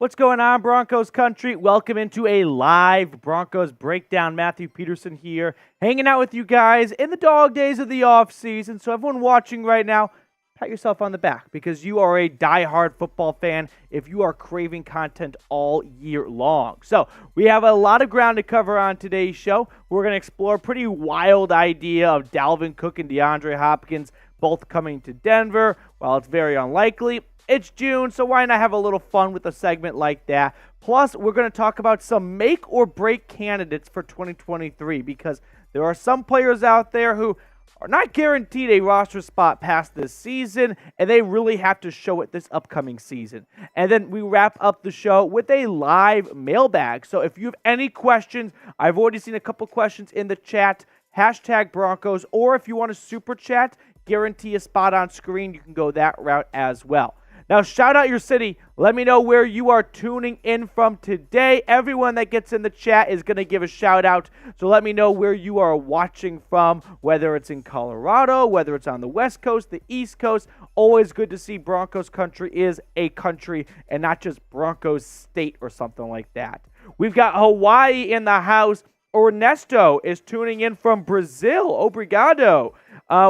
What's going on, Broncos Country? Welcome into a live Broncos breakdown. Matthew Peterson here, hanging out with you guys in the dog days of the offseason. So everyone watching right now, pat yourself on the back because you are a diehard football fan if you are craving content all year long. So we have a lot of ground to cover on today's show. We're going to explore a pretty wild idea of Dalvin Cook and DeAndre Hopkins both coming to Denver. While it's very unlikely, it's June, so why not have a little fun with a segment like that? Plus, we're going to talk about some make or break candidates for 2023 because there are some players out there who are not guaranteed a roster spot past this season, and they really have to show it this upcoming season. And then we wrap up the show with a live mailbag. So if you have any questions, I've already seen a couple questions in the chat, hashtag Broncos, or if you want to super chat, guarantee a spot on screen, you can go that route as well. Now, shout out your city. Let me know where you are tuning in from today. Everyone that gets in the chat is going to give a shout out. So let me know where you are watching from, whether it's in Colorado, whether it's on the West Coast, the East Coast. Always good to see Broncos Country is a country and not just Broncos State or something like that. We've got Hawaii in the house. Ernesto is tuning in from Brazil. Obrigado.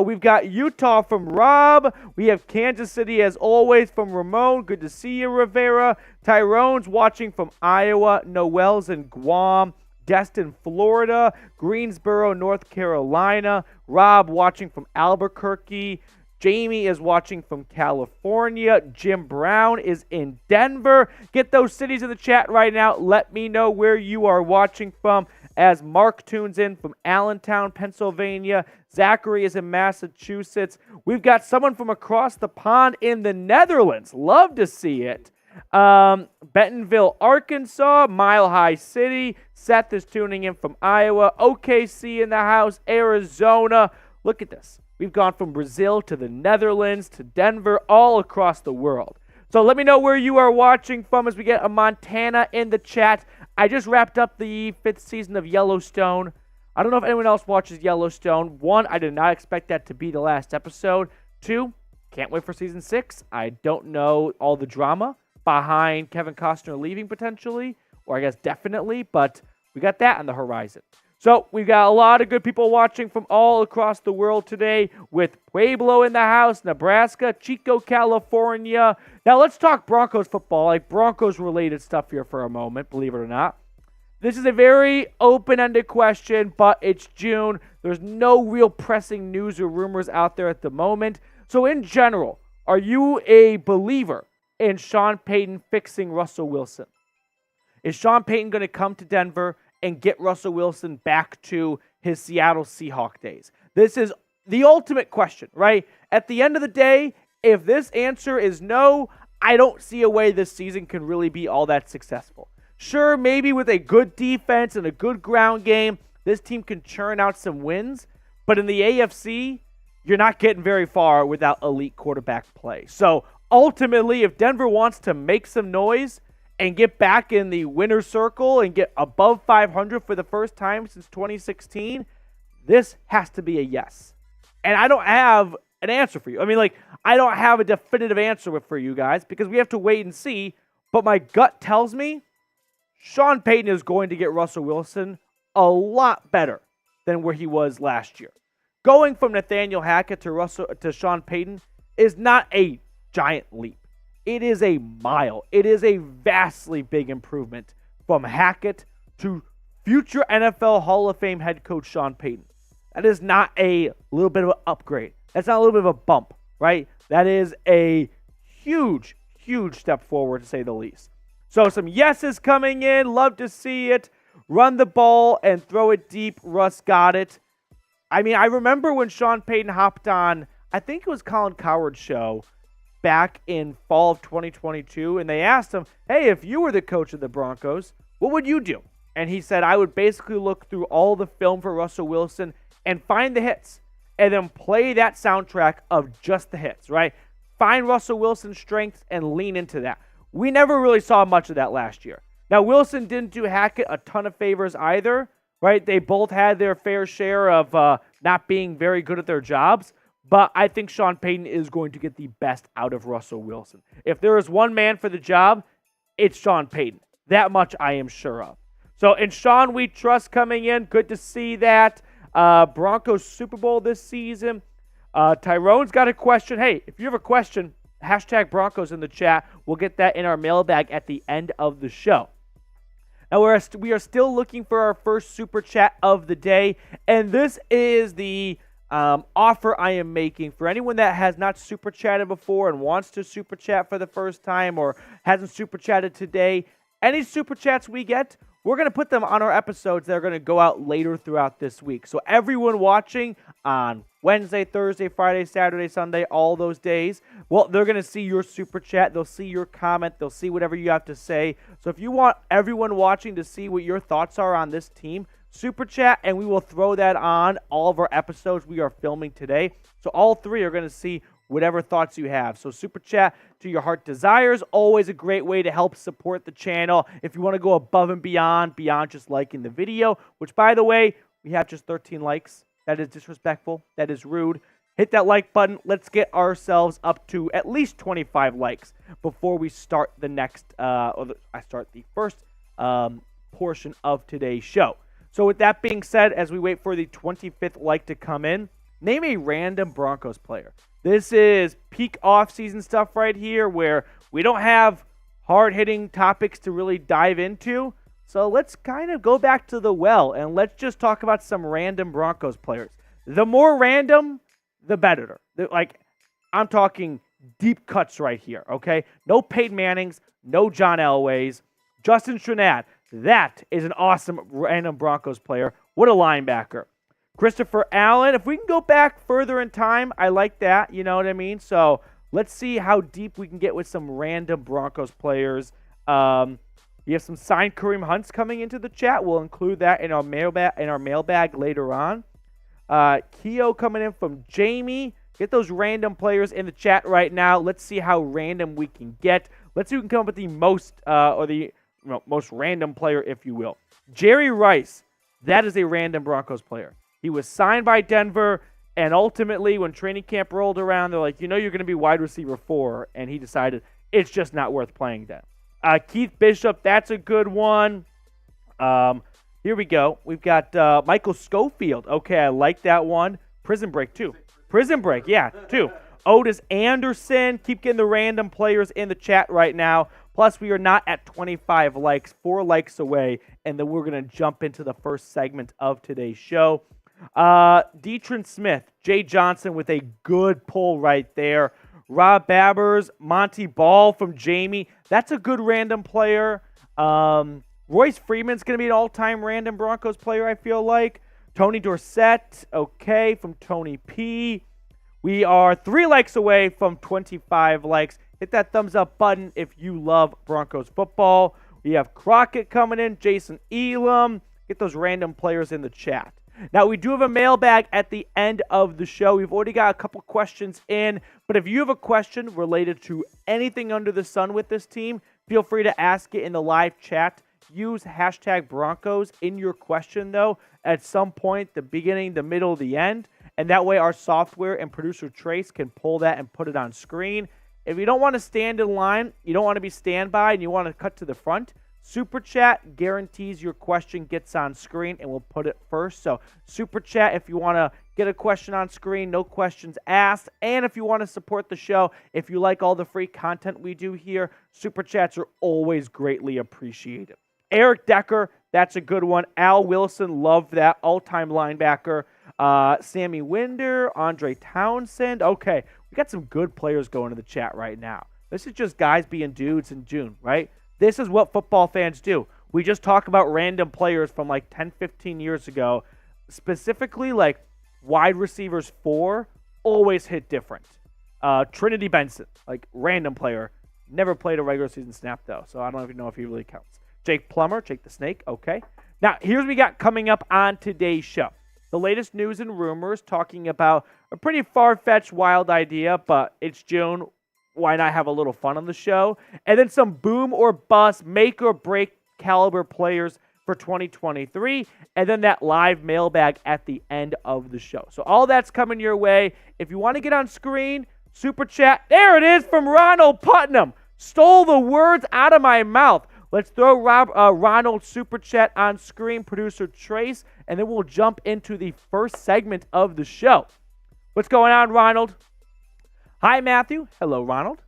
We've got Utah from Rob. We have Kansas City, as always, from Ramon. Good to see you, Rivera. Tyrone's watching from Iowa. Noel's in Guam. Destin, Florida. Greensboro, North Carolina. Rob watching from Albuquerque. Jamie is watching from California. Jim Brown is in Denver. Get those cities in the chat right now. Let me know where you are watching from. As Mark tunes in from Allentown, Pennsylvania. Zachary is in Massachusetts. We've got someone from across the pond in the Netherlands. Love to see it. Bentonville, Arkansas. Mile High City. Seth is tuning in from Iowa. OKC in the house. Arizona. Look at this. We've gone from Brazil to the Netherlands to Denver, all across the world. So let me know where you are watching from as we get a Montana in the chat. I just wrapped up the 5th season of Yellowstone. I don't know if anyone else watches Yellowstone. 1, I did not expect that to be the last episode. 2, can't wait for season 6. I don't know all the drama behind Kevin Costner leaving potentially, or I guess definitely, but we got that on the horizon. So we've got a lot of good people watching from all across the world today with Pueblo in the house, Nebraska, Chico, California. Now let's talk Broncos football, like Broncos-related stuff here for a moment, believe it or not. This is a very open-ended question, but it's June. There's no real pressing news or rumors out there at the moment. So in general, are you a believer in Sean Payton fixing Russell Wilson? Is Sean Payton going to come to Denver and get Russell Wilson back to his Seattle Seahawks days? This is the ultimate question, right? At the end of the day, if this answer is no, I don't see a way this season can really be all that successful. Sure, maybe with a good defense and a good ground game, this team can churn out some wins, but in the AFC, you're not getting very far without elite quarterback play. So ultimately, if Denver wants to make some noise and get back in the winner's circle and get above 500 for the first time since 2016, this has to be a yes. And I don't have an answer for you. I don't have a definitive answer for you guys because we have to wait and see. But my gut tells me Sean Payton is going to get Russell Wilson a lot better than where he was last year. Going from Nathaniel Hackett to Sean Payton is not a giant leap. It is a mile. It is a vastly big improvement from Hackett to future NFL Hall of Fame head coach Sean Payton. That is not a little bit of an upgrade. That's not a little bit of a bump, right? That is a huge, huge step forward, to say the least. So some yeses coming in. Love to see it. Run the ball and throw it deep. Russ got it. I remember when Sean Payton hopped on, I think it was Colin Cowherd's show, back in fall of 2022, and they asked him, hey, if you were the coach of the Broncos, what would you do? And he said, I would basically look through all the film for Russell Wilson and find the hits, and then play that soundtrack of just the hits, right? Find Russell Wilson's strengths and lean into that. We never really saw much of that last year. Now, Wilson didn't do Hackett a ton of favors either, right? They both had their fair share of not being very good at their jobs. But I think Sean Payton is going to get the best out of Russell Wilson. If there is one man for the job, it's Sean Payton. That much I am sure of. So, in Sean we trust coming in. Good to see that. Broncos Super Bowl this season. Tyrone's got a question. Hey, if you have a question, hashtag Broncos in the chat. We'll get that in our mailbag at the end of the show. Now, we are still looking for our first Super Chat of the day, and this is the offer I am making for anyone that has not Super Chatted before and wants to Super Chat for the first time or hasn't Super Chatted today. Any Super Chats we get, we're going to put them on our episodes that are going to go out later throughout this week. So everyone watching on Wednesday, Thursday, Friday, Saturday, Sunday, all those days, well, they're going to see your Super Chat. They'll see your comment. They'll see whatever you have to say. So if you want everyone watching to see what your thoughts are on this team, Super Chat, and we will throw that on all of our episodes we are filming today. So all three are going to see whatever thoughts you have. So Super Chat to your heart desires, always a great way to help support the channel. If you want to go above and beyond just liking the video, which, by the way, we have just 13 likes. That is disrespectful. That is rude. Hit that like button. Let's get ourselves up to at least 25 likes before we start the next, I start the first portion of today's show. So with that being said, as we wait for the 25th like to come in, name a random Broncos player. This is peak off-season stuff right here where we don't have hard-hitting topics to really dive into. So let's kind of go back to the well and let's just talk about some random Broncos players. The more random, the better. I'm talking deep cuts right here, okay? No Peyton Mannings, no John Elways. Justin Trinad, that is an awesome random Broncos player. What a linebacker. Christopher Allen, if we can go back further in time, I like that, you know what I mean? So let's see how deep we can get with some random Broncos players. We have some signed Kareem Hunts coming into the chat. We'll include that in our mailbag later on. Keo coming in from Jamie. Get those random players in the chat right now. Let's see how random we can get. Let's see who can come up with the most most random player, if you will. Jerry Rice, that is a random Broncos player. He was signed by Denver, and ultimately, when training camp rolled around, they're like, you're going to be wide receiver 4, and he decided it's just not worth playing then. Keith Bishop, that's a good one. Here we go. We've got Michael Schofield. Okay, I like that one. Prison Break, too. Prison Break, yeah, 2. Otis Anderson. Keep getting the random players in the chat right now. Plus, we are not at 25 likes, 4 likes away, and then we're going to jump into the first segment of today's show. Deetrin Smith, Jay Johnson with a good pull right there. Rob Babbers, Monty Ball from Jamie. That's a good random player. Royce Freeman's going to be an all-time random Broncos player, I feel like. Tony Dorsett, okay, from Tony P. We are 3 likes away from 25 likes. Hit that thumbs up button if you love Broncos football. We have Crockett coming in, Jason Elam. Get those random players in the chat. Now, we do have a mailbag at the end of the show. We've already got a couple questions in, but if you have a question related to anything under the sun with this team, feel free to ask it in the live chat. Use hashtag Broncos in your question, though, at some point, the beginning, the middle, the end, and that way our software and producer Trace can pull that and put it on screen. If you don't want to stand in line, you don't want to be standby, and you want to cut to the front, Super Chat guarantees your question gets on screen, and we'll put it first. So Super Chat if you want to get a question on screen, no questions asked. And if you want to support the show, if you like all the free content we do here, Super Chats are always greatly appreciated. Eric Decker, that's a good one. Al Wilson, love that. All-time linebacker. Sammy Winder, Andre Townsend. Okay, we got some good players going to the chat right now. This is just guys being dudes in June, right? This is what football fans do. We just talk about random players from like 10, 15 years ago. Specifically, like wide receivers 4 always hit different. Trinity Benson, like random player. Never played a regular season snap, though, so I don't even know if he really counts. Jake Plummer, Jake the Snake, okay. Now, here's what we got coming up on today's show. The latest news and rumors talking about a pretty far-fetched, wild idea, but it's June. Why not have a little fun on the show? And then some boom or bust, make or break caliber players for 2023. And then that live mailbag at the end of the show. So all that's coming your way. If you want to get on screen, Super Chat. There it is from Ronald Putnam. Stole the words out of my mouth. Let's throw Ronald's super chat on screen, producer Trace, and then we'll jump into the first segment of the show. What's going on, Ronald? Hi, Matthew. Hello, Ronald.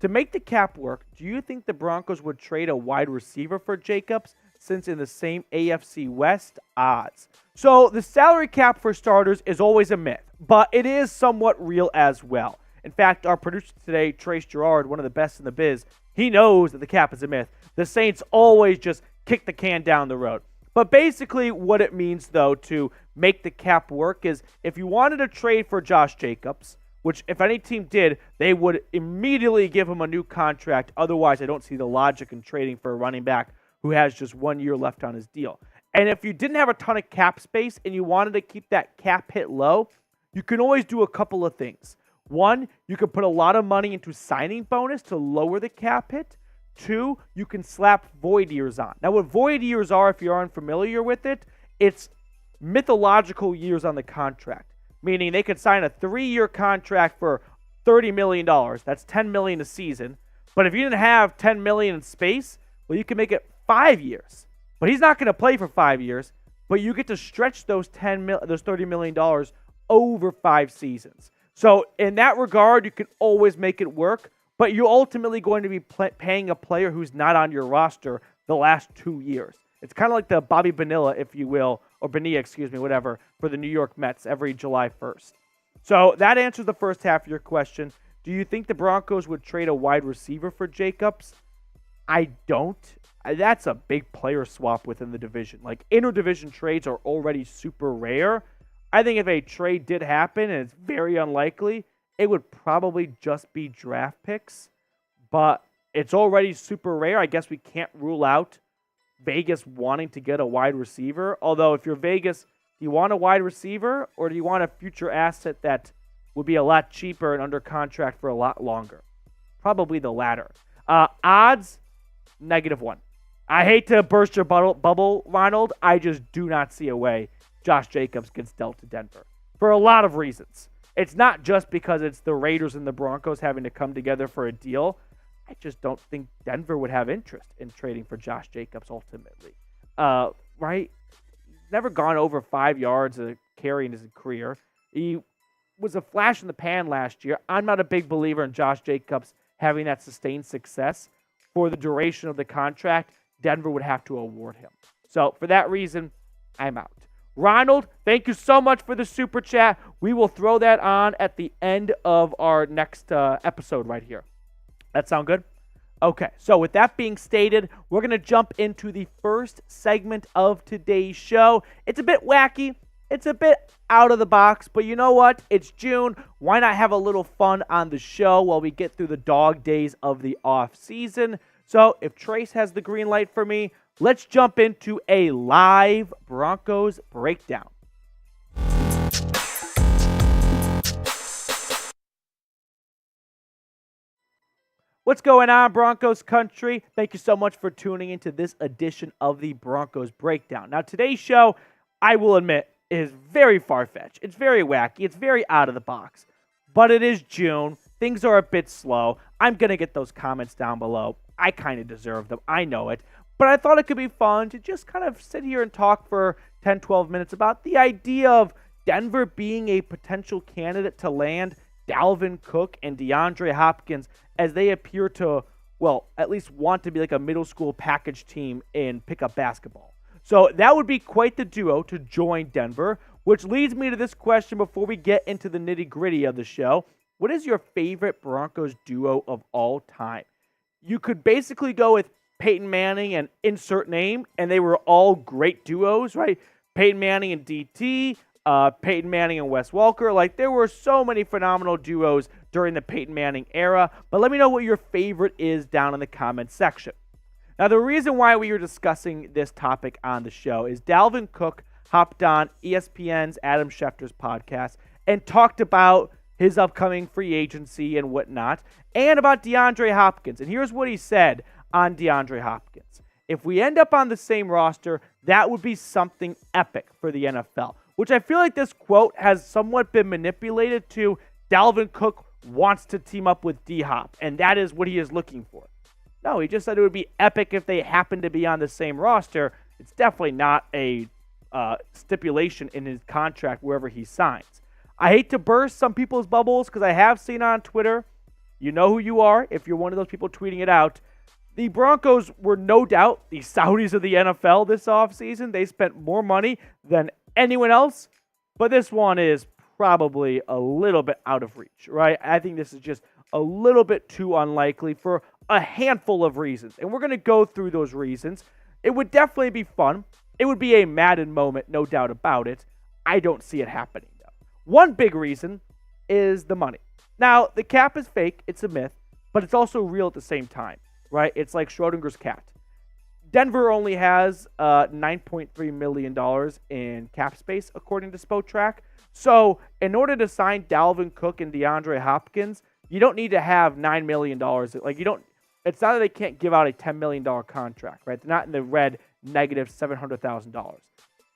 To make the cap work, do you think the Broncos would trade a wide receiver for Jacobs, since in the same AFC West? Odds. So the salary cap for starters is always a myth, but it is somewhat real as well. In fact, our producer today, Trace Gerard, one of the best in the biz, he knows that the cap is a myth. The Saints always just kick the can down the road. But basically what it means, though, to make the cap work is if you wanted to trade for Josh Jacobs, which if any team did, they would immediately give him a new contract. Otherwise, I don't see the logic in trading for a running back who has just 1 year left on his deal. And if you didn't have a ton of cap space and you wanted to keep that cap hit low, you can always do a couple of things. One, you can put a lot of money into signing bonus to lower the cap hit. Two, you can slap void years on. Now, what void years are, if you're unfamiliar with it, it's mythological years on the contract. Meaning they could sign a 3-year contract for $30 million. That's $10 million a season. But if you didn't have $10 million in space, well, you can make it 5 years. But he's not going to play for 5 years. But you get to stretch those $30 million over 5 seasons. So in that regard, you can always make it work. But you're ultimately going to be paying a player who's not on your roster the last 2 years. It's kind of like the Bobby Bonilla, if you will, or Bonilla, whatever, for the New York Mets every July 1st. So that answers the first half of your question. Do you think the Broncos would trade a wide receiver for Jacobs? I don't. That's a big player swap within the division. Like, interdivision trades are already super rare. I think if a trade did happen, and it's very unlikely, it would probably just be draft picks. But it's already super rare. I guess we can't rule out Vegas wanting to get a wide receiver. Although if you're Vegas, do you want a wide receiver or do you want a future asset that would be a lot cheaper and under contract for a lot longer? Probably the latter. Odds, -1. I hate to burst your bubble, Ronald. I just do not see a way Josh Jacobs gets dealt to Denver for a lot of reasons. It's not just because it's the Raiders and the Broncos having to come together for a deal. I just don't think Denver would have interest in trading for Josh Jacobs ultimately. Right? He's never gone over 5 yards a carry in his career. He was a flash in the pan last year. I'm not a big believer in Josh Jacobs having that sustained success for the duration of the contract. Denver would have to award him. So for that reason, I'm out. Ronald, thank you so much for the super chat. We will throw that on at the end of our next episode right here. That sound good? Okay, so with that being stated, we're going to jump into the first segment of today's show. It's a bit wacky. It's a bit out of the box, but you know what? It's June. Why not have a little fun on the show while we get through the dog days of the off season? So if Trace has the green light for me, let's jump into a live Broncos breakdown. What's going on, Broncos Country? Thank you so much for tuning into this edition of the Broncos Breakdown. Now, today's show, I will admit, is very far-fetched. It's very wacky. It's very out of the box. But it is June. Things are a bit slow. I'm going to get those comments down below. I kind of deserve them. I know it. But I thought it could be fun to just kind of sit here and talk for 10, 12 minutes about the idea of Denver being a potential candidate to land Dalvin Cook and DeAndre Hopkins as they appear to, well, at least want to be like a middle school package team in pickup basketball. So that would be quite the duo to join Denver, which leads me to this question before we get into the nitty-gritty of the show. What is your favorite Broncos duo of all time? You could basically go with Peyton Manning and insert name, and they were all great duos, right? Peyton Manning and DT, Peyton Manning and Wes Welker. Like, there were so many phenomenal duos during the Peyton Manning era, but let me know what your favorite is down in the comments section. Now, the reason why we are discussing this topic on the show is Dalvin Cook hopped on ESPN's Adam Schefter's podcast and talked about his upcoming free agency and whatnot, and about DeAndre Hopkins. And here's what he said on DeAndre Hopkins. If we end up on the same roster, that would be something epic for the NFL, which I feel like this quote has somewhat been manipulated to Dalvin Cook wants to team up with D-Hop, and that is what he is looking for. No, he just said it would be epic if they happened to be on the same roster. It's definitely not a stipulation in his contract wherever he signs. I hate to burst some people's bubbles because I have seen on Twitter, you know who you are if you're one of those people tweeting it out. The Broncos were no doubt the Saudis of the NFL this offseason. They spent more money than anyone else, but this one is probably a little bit out of reach, right? I think this is just a little bit too unlikely for a handful of reasons, and we're going to go through those reasons. It would definitely be fun. It would be a Madden moment, no doubt about it. I don't see it happening, though. One big reason is the money. Now, the cap is fake. It's a myth, but it's also real at the same time, right? It's like Schrodinger's cat. Denver only has $9.3 million in cap space, according to Spotrac. So, in order to sign Dalvin Cook and DeAndre Hopkins, you don't need to have $9 million. Like, you don't. It's not that they can't give out a $10 million contract, right? They're not in the red negative $700,000.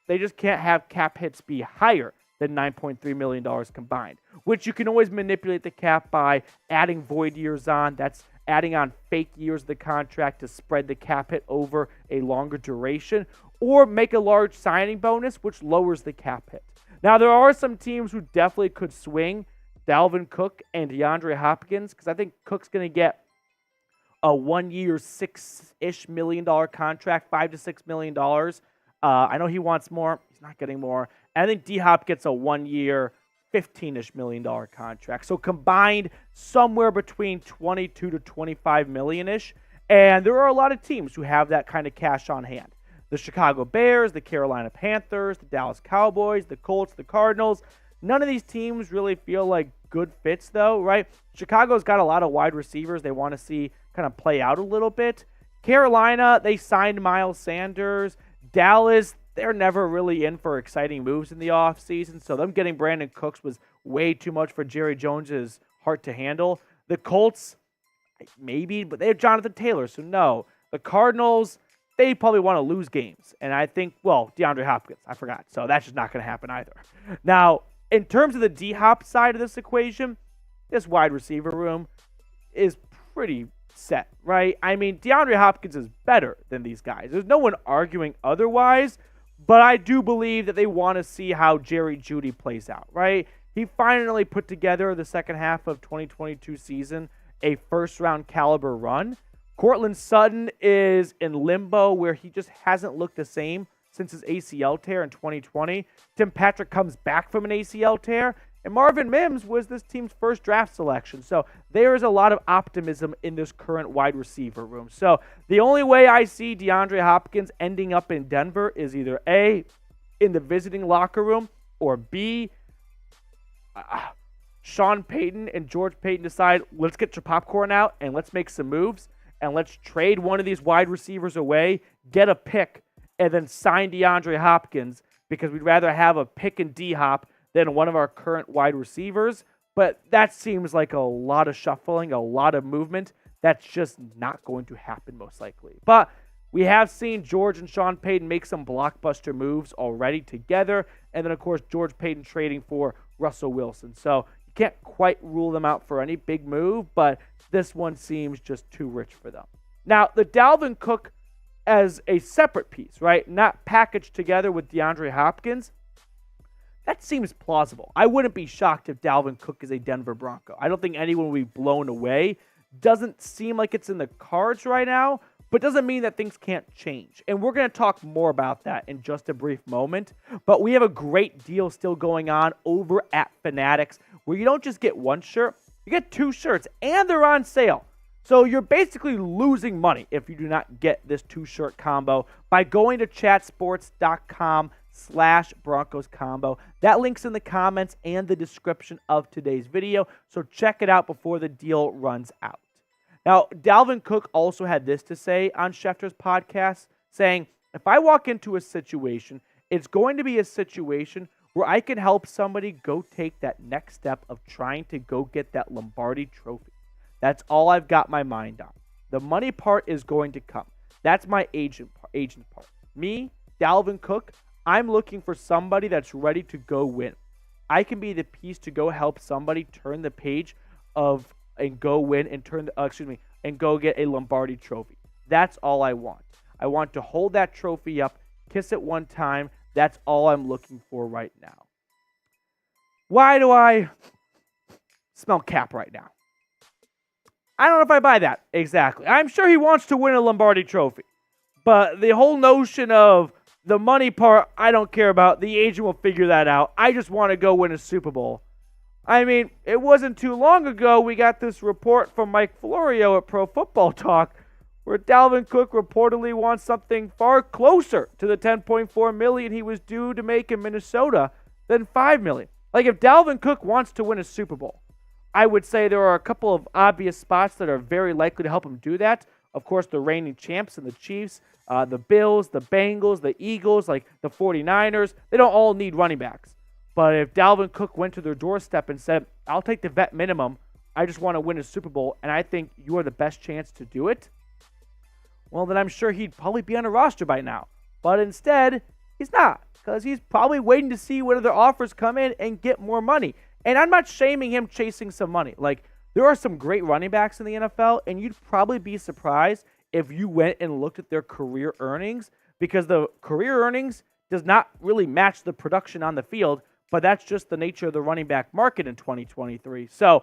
They just can't have cap hits be higher than $9.3 million combined, which you can always manipulate the cap by adding void years on. That's adding on fake years of the contract to spread the cap hit over a longer duration, or make a large signing bonus, which lowers the cap hit. Now, there are some teams who definitely could swing Dalvin Cook and DeAndre Hopkins, because I think Cook's going to get a 1 year, $6-ish million contract, $5 to $6 million. I know he wants more. He's not getting more. And I think D-Hop gets a 1 year, $15-ish million contract. So combined, somewhere between 22 to 25 million-ish. And there are a lot of teams who have that kind of cash on hand. The Chicago Bears, the Carolina Panthers, the Dallas Cowboys, the Colts, the Cardinals. None of these teams really feel like good fits, though, right? Chicago's got a lot of wide receivers they want to see kind of play out a little bit. Carolina, they signed Miles Sanders. Dallas, they're never really in for exciting moves in the offseason, so them getting Brandon Cooks was way too much for Jerry Jones's heart to handle. The Colts, maybe, but they have Jonathan Taylor, so no. The Cardinals, they probably want to lose games, and I think, well, DeAndre Hopkins, I forgot, so that's just not going to happen either. Now, in terms of the D-Hop side of this equation, this wide receiver room is pretty set, right? I mean, DeAndre Hopkins is better than these guys. There's no one arguing otherwise, but I do believe that they want to see how Jerry Jeudy plays out, right? He finally put together the second half of 2022 season a first-round caliber run. Courtland Sutton is in limbo where he just hasn't looked the same since his ACL tear in 2020. Tim Patrick comes back from an ACL tear, and Marvin Mims was this team's first draft selection. So there is a lot of optimism in this current wide receiver room. So the only way I see DeAndre Hopkins ending up in Denver is either A, in the visiting locker room, or B, Sean Payton and George Payton decide, let's get your popcorn out and let's make some moves and let's trade one of these wide receivers away, get a pick, and then sign DeAndre Hopkins because we'd rather have a pick and D-Hop than one of our current wide receivers. But that seems like a lot of shuffling, a lot of movement. That's just not going to happen most likely. But we have seen George and Sean Payton make some blockbuster moves already together. And then, of course, George Payton trading for Russell Wilson. So you can't quite rule them out for any big move, but this one seems just too rich for them. Now, the Dalvin Cook as a separate piece, right? Not packaged together with DeAndre Hopkins. That seems plausible. I wouldn't be shocked if Dalvin Cook is a Denver Bronco. I don't think anyone will be blown away. Doesn't seem like it's in the cards right now, but doesn't mean that things can't change. And we're going to talk more about that in just a brief moment. But we have a great deal still going on over at Fanatics where you don't just get one shirt, you get two shirts, and they're on sale. So you're basically losing money if you do not get this two-shirt combo by going to chatsports.com/Broncos combo. That link's in the comments and the description of today's video, so check it out before the deal runs out. Now, Dalvin Cook also had this to say on Schefter's podcast, saying, if I walk into a situation, it's going to be a situation where I can help somebody go take that next step of trying to go get that Lombardi trophy. That's all I've got my mind on. The money part is going to come. That's my agent part. Me, Dalvin Cook, I'm looking for somebody that's ready to go win. I can be the piece to go help somebody turn the page and go win and and go get a Lombardi trophy. That's all I want. I want to hold that trophy up, kiss it one time. That's all I'm looking for right now. Why do I smell cap right now? I don't know if I buy that exactly. I'm sure he wants to win a Lombardi trophy. But the whole notion of the money part, I don't care about. The agent will figure that out. I just want to go win a Super Bowl. I mean, it wasn't too long ago we got this report from Mike Florio at Pro Football Talk where Dalvin Cook reportedly wants something far closer to the $10.4 million he was due to make in Minnesota than $5 million. Like, if Dalvin Cook wants to win a Super Bowl, I would say there are a couple of obvious spots that are very likely to help him do that. Of course, the reigning champs and the Chiefs, the Bills, the Bengals, the Eagles, like the 49ers, they don't all need running backs. But if Dalvin Cook went to their doorstep and said, I'll take the vet minimum, I just want to win a Super Bowl, and I think you are the best chance to do it, well, then I'm sure he'd probably be on a roster by now. But instead, he's not, because he's probably waiting to see what other offers come in and get more money. And I'm not shaming him chasing some money. Like, there are some great running backs in the NFL, and you'd probably be surprised if you went and looked at their career earnings, because the career earnings does not really match the production on the field, but that's just the nature of the running back market in 2023. So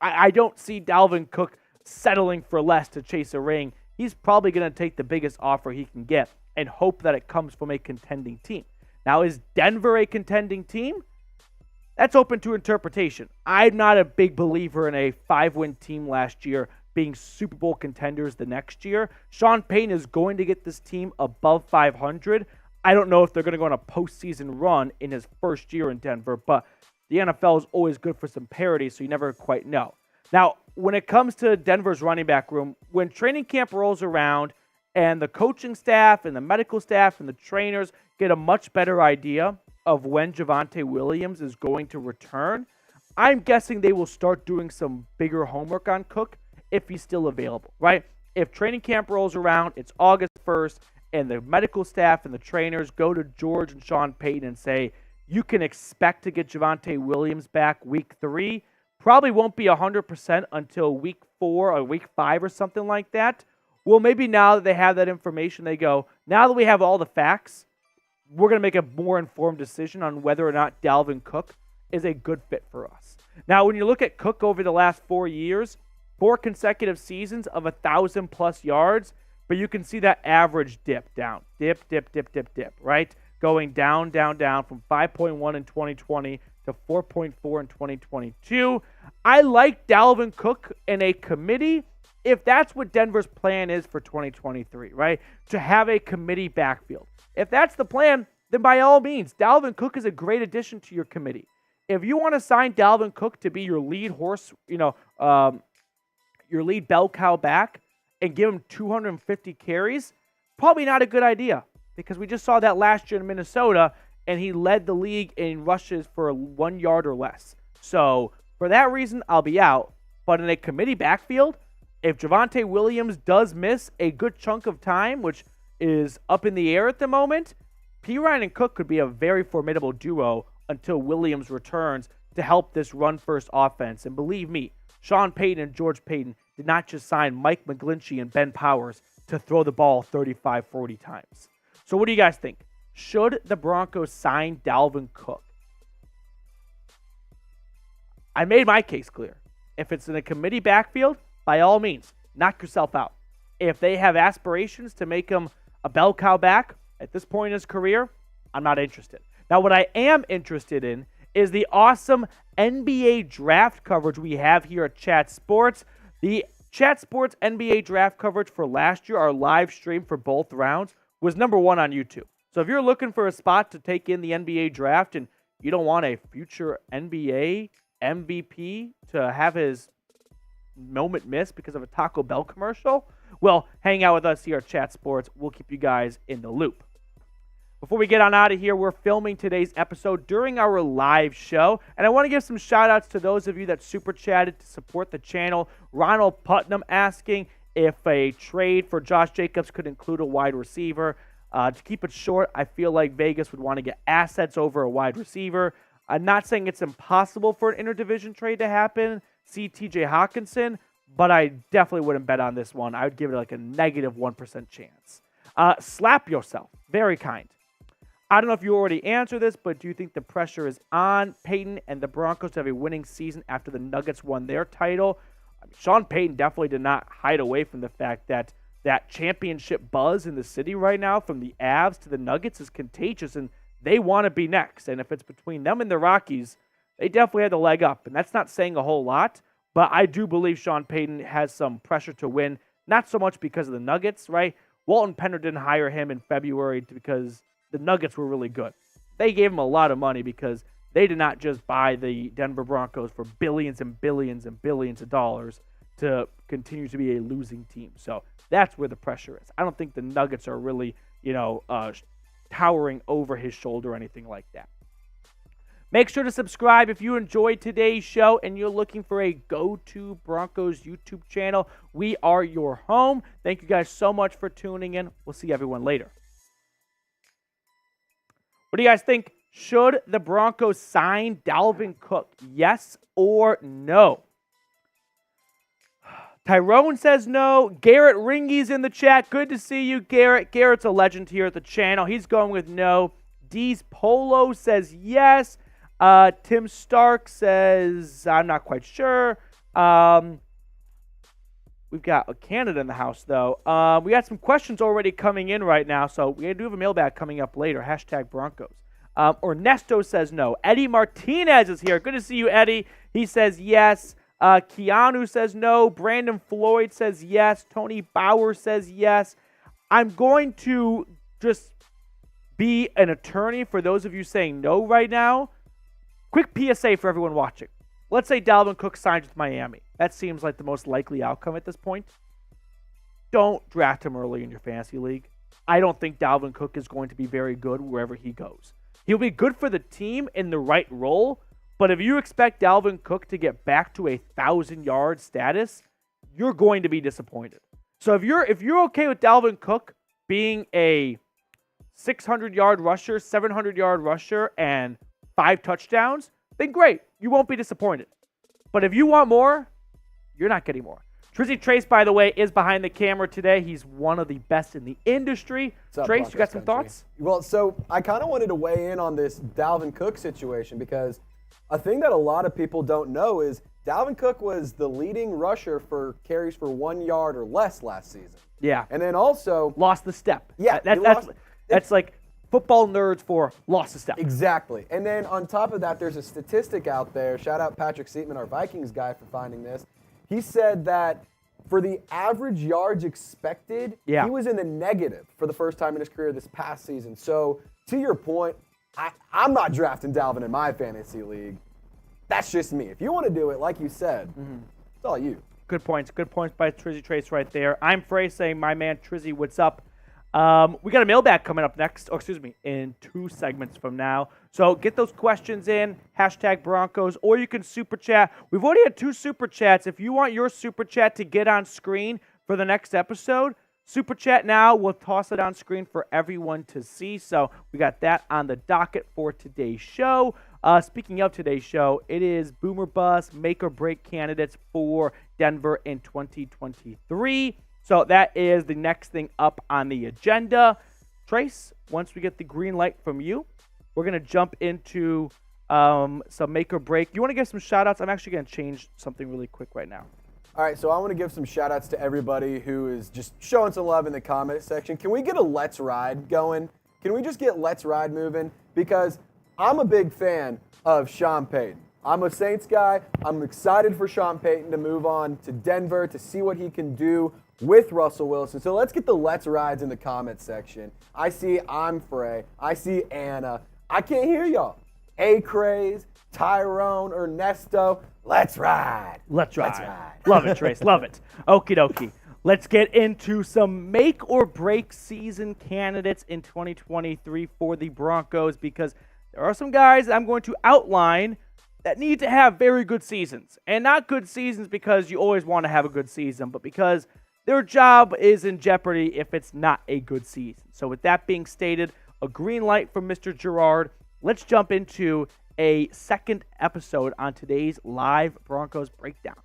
I don't see Dalvin Cook settling for less to chase a ring. He's probably going to take the biggest offer he can get and hope that it comes from a contending team. Now, is Denver a contending team? That's open to interpretation. I'm not a big believer in a 5-win team last year being Super Bowl contenders the next year. Sean Payton is going to get this team above 500. I don't know if they're going to go on a postseason run in his first year in Denver, but the NFL is always good for some parity, so you never quite know. Now, when it comes to Denver's running back room, when training camp rolls around and the coaching staff and the medical staff and the trainers get a much better idea of when Javonte Williams is going to return, I'm guessing they will start doing some bigger homework on Cook if he's still available, right? If training camp rolls around, it's August 1st, and the medical staff and the trainers go to George and Sean Payton and say, you can expect to get Javonte Williams back week 3. Probably won't be 100% until week 4 or week 5 or something like that. Well, maybe now that they have that information, they go, now that we have all the facts, we're going to make a more informed decision on whether or not Dalvin Cook is a good fit for us. Now, when you look at Cook over the last 4 years, 4 consecutive seasons of 1,000+ yards, but you can see that average dip down. Dip, right? Going down from 5.1 in 2020 to 4.4 in 2022. I like Dalvin Cook in a committee if that's what Denver's plan is for 2023, right? To have a committee backfield. If that's the plan, then by all means, Dalvin Cook is a great addition to your committee. If you want to sign Dalvin Cook to be your lead horse, your lead bell cow back and give him 250 carries, probably not a good idea, because we just saw that last year in Minnesota and he led the league in rushes for 1 yard or less. So for that reason, I'll be out. But in a committee backfield, if Javonte Williams does miss a good chunk of time, which is up in the air at the moment, Perine and Cook could be a very formidable duo until Williams returns to help this run-first offense. And believe me, Sean Payton and George Paton did not just sign Mike McGlinchey and Ben Powers to throw the ball 35, 40 times. So what do you guys think? Should the Broncos sign Dalvin Cook? I made my case clear. If it's in a committee backfield, by all means, knock yourself out. If they have aspirations to make him a bell cow back at this point in his career, I'm not interested. Now, what I am interested in is the awesome NBA draft coverage we have here at Chat Sports. The Chat Sports NBA draft coverage for last year, our live stream for both rounds, was #1 on YouTube. So if you're looking for a spot to take in the NBA draft and you don't want a future NBA MVP to have his moment missed because of a Taco Bell commercial, well, hang out with us here at Chat Sports. We'll keep you guys in the loop. Before we get on out of here, we're filming today's episode during our live show, and I want to give some shout-outs to those of you that super chatted to support the channel. Ronald Putnam asking if a trade for Josh Jacobs could include a wide receiver. To keep it short, I feel like Vegas would want to get assets over a wide receiver. I'm not saying it's impossible for an interdivision trade to happen. See TJ Hawkinson, but I definitely wouldn't bet on this one. I would give it like a negative 1% chance. Slap yourself. Very kind. I don't know if you already answered this, but do you think the pressure is on Payton and the Broncos to have a winning season after the Nuggets won their title? Sean Payton definitely did not hide away from the fact that that championship buzz in the city right now, from the Avs to the Nuggets, is contagious, and they want to be next. And if it's between them and the Rockies, they definitely had the leg up. And that's not saying a whole lot, but I do believe Sean Payton has some pressure to win, not so much because of the Nuggets, right? Walton Penner didn't hire him in February because the Nuggets were really good. They gave him a lot of money because they did not just buy the Denver Broncos for billions and billions and billions of dollars to continue to be a losing team. So that's where the pressure is. I don't think the Nuggets are really, towering over his shoulder or anything like that. Make sure to subscribe if you enjoyed today's show and you're looking for a go-to Broncos YouTube channel. We are your home. Thank you guys so much for tuning in. We'll see everyone later. What do you guys think? Should the Broncos sign Dalvin Cook? Yes or no? Tyrone says no. Garett Ringy's in the chat. Good to see you, Garett. Garrett's a legend here at the channel. He's going with no. D's Polo says yes. Tim Stark says, I'm not quite sure. We've got Canada in the house, though. We got some questions already coming in right now, so we do have a mailbag coming up later. Hashtag Broncos. Ernesto says no. Eddie Martinez is here. Good to see you, Eddie. He says yes. Keanu says no. Brandon Floyd says yes. Tony Bauer says yes. I'm going to just be an attorney for those of you saying no right now. Quick PSA for everyone watching. Let's say Dalvin Cook signs with Miami. That seems like the most likely outcome at this point. Don't draft him early in your fantasy league. I don't think Dalvin Cook is going to be very good wherever he goes. He'll be good for the team in the right role, but if you expect Dalvin Cook to get back to 1,000-yard status, you're going to be disappointed. So if you're okay with Dalvin Cook being a 600-yard rusher, 700-yard rusher, and 5 touchdowns, then great. You won't be disappointed. But if you want more, you're not getting more. Trizzy Trace, by the way, is behind the camera today. He's one of the best in the industry. Trace, you got some thoughts? Well, so I kind of wanted to weigh in on this Dalvin Cook situation because a thing that a lot of people don't know is Dalvin Cook was the leading rusher for carries for 1 yard or less last season. Yeah. And then also lost the step. Yeah. That's like football nerds for lost the step. Exactly. And then on top of that, there's a statistic out there. Shout out Patrick Seatman, our Vikings guy, for finding this. He said that for the average yards expected, he was in the negative for the first time in his career this past season. So to your point, I'm not drafting Dalvin in my fantasy league. That's just me. If you want to do it, like you said, it's all you. Good points. Good points by Trizzy Trace right there. I'm Frey saying, my man Trizzy, what's up? We got a mailbag coming up next, in 2 segments from now. So get those questions in, hashtag Broncos, or you can super chat. We've already had 2 super chats. If you want your super chat to get on screen for the next episode, super chat now. We'll toss it on screen for everyone to see. So we got that on the docket for today's show. Speaking of today's show, it is Boomer Bust make or break candidates for Denver in 2023. So that is the next thing up on the agenda. Trace, once we get the green light from you, we're going to jump into some make or break. You want to give some shout outs? I'm actually going to change something really quick right now. All right, so I want to give some shout outs to everybody who is just showing some love in the comment section. Can we get a Let's Ride going? Can we just get Let's Ride moving? Because I'm a big fan of Sean Payton. I'm a Saints guy. I'm excited for Sean Payton to move on to Denver to see what he can do with Russell Wilson. So let's get the Let's Rides in the comment section. I see I'm Frey. I see Anna. I can't hear y'all. A-Craze, Tyrone, Ernesto. Let's ride. Let's ride. Love it, Trace. Love it. Okie dokie. Let's get into some make or break season candidates in 2023 for the Broncos, because there are some guys that I'm going to outline that need to have very good seasons. And not good seasons because you always want to have a good season, but because their job is in jeopardy if it's not a good season. So with that being stated, a green light from Mr. Gerard. Let's jump into a second episode on today's live Broncos breakdown.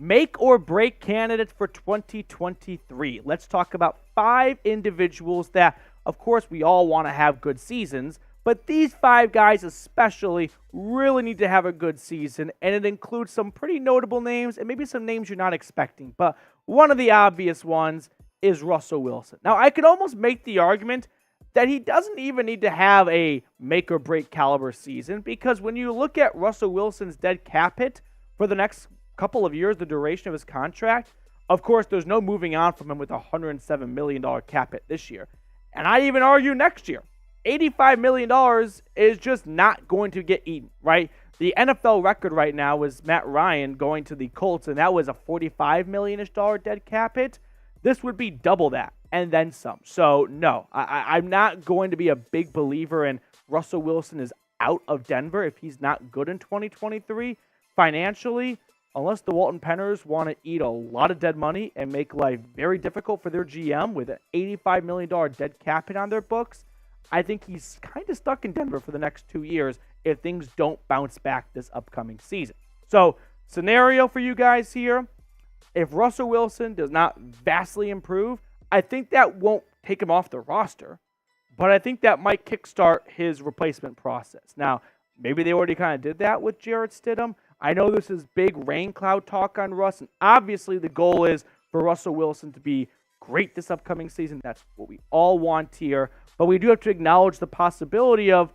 make or break candidates for 2023. Let's talk about 5 individuals that, of course, we all want to have good seasons, but these 5 guys especially really need to have a good season, and it includes some pretty notable names and maybe some names you're not expecting. But one of the obvious ones is Russell Wilson. Now, I could almost make the argument that he doesn't even need to have a make or break caliber season, because when you look at Russell Wilson's dead cap hit for the next couple of years, the duration of his contract, of course, there's no moving on from him with a $107 million cap hit this year. And I even argue next year, $85 million is just not going to get eaten, right? The NFL record right now is Matt Ryan going to the Colts, and that was a $45 million-ish dead cap hit. This would be double that and then some. So, no, I'm not going to be a big believer in Russell Wilson is out of Denver if he's not good in 2023 financially, unless the Walton Penners want to eat a lot of dead money and make life very difficult for their GM with an $85 million dead cap hit on their books. I think he's kind of stuck in Denver for the next 2 years if things don't bounce back this upcoming season. So, scenario for you guys here, if Russell Wilson does not vastly improve, I think that won't take him off the roster, but I think that might kickstart his replacement process. Now, maybe they already kind of did that with Jarrett Stidham. I know this is big rain cloud talk on Russ, and obviously the goal is for Russell Wilson to be great this upcoming season. That's what we all want here, but we do have to acknowledge the possibility of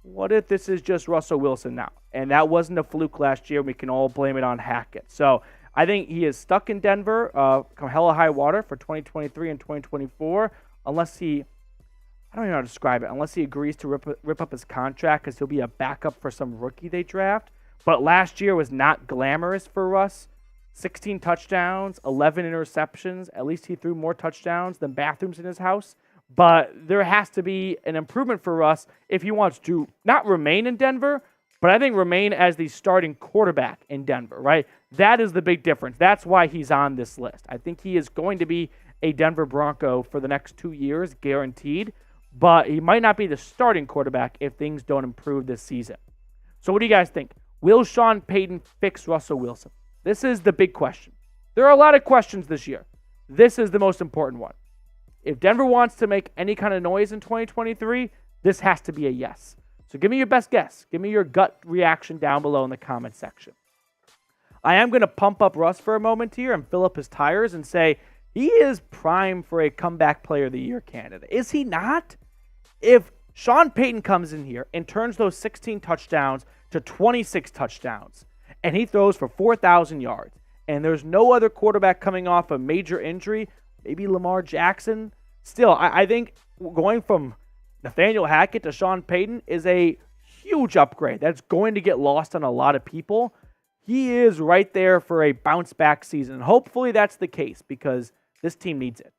what if this is just Russell Wilson now, and that wasn't a fluke last year, and we can all blame it on Hackett. So I think he is stuck in Denver, come hella high water for 2023 and 2024, unless he, I don't even know how to describe it, unless he agrees to rip up his contract because he'll be a backup for some rookie they draft. But last year was not glamorous for Russ. 16 touchdowns, 11 interceptions. At least he threw more touchdowns than bathrooms in his house. But there has to be an improvement for Russ if he wants to not remain in Denver, but I think remain as the starting quarterback in Denver, right? That is the big difference. That's why he's on this list. I think he is going to be a Denver Bronco for the next 2 years, guaranteed, but he might not be the starting quarterback if things don't improve this season. So what do you guys think? Will Sean Payton fix Russell Wilson? This is the big question. There are a lot of questions this year. This is the most important one. If Denver wants to make any kind of noise in 2023, this has to be a yes. So give me your best guess. Give me your gut reaction down below in the comment section. I am going to pump up Russ for a moment here and fill up his tires and say he is prime for a comeback player of the year candidate. Is he not? If Sean Payton comes in here and turns those 16 touchdowns to 26 touchdowns, and he throws for 4,000 yards, and there's no other quarterback coming off a major injury, maybe Lamar Jackson, still, I think going from Nathaniel Hackett to Sean Payton is a huge upgrade. That's going to get lost on a lot of people. He is right there for a bounce-back season. Hopefully that's the case because this team needs it.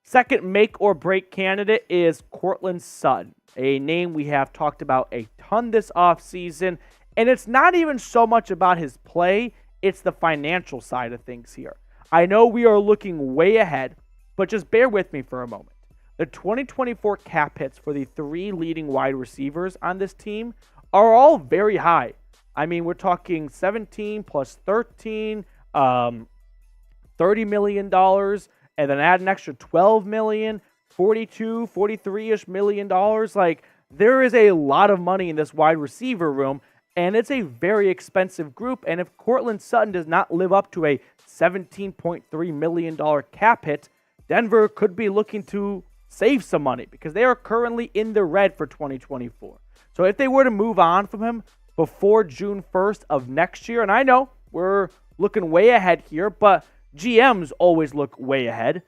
Second make-or-break candidate is Courtland Sutton, a name we have talked about a ton this offseason, and it's not even so much about his play, it's the financial side of things here. I know we are looking way ahead, but just bear with me for a moment. The 2024 cap hits for the 3 leading wide receivers on this team are all very high. I mean, we're talking 17 plus 13, $30 million, and then add an extra $12 million, 42, 43-ish million dollars. Like, there is a lot of money in this wide receiver room, and it's a very expensive group. And if Courtland Sutton does not live up to a $17.3 million cap hit, Denver could be looking to save some money because they are currently in the red for 2024. So if they were to move on from him before June 1st of next year, and I know we're looking way ahead here, but GMs always look way ahead.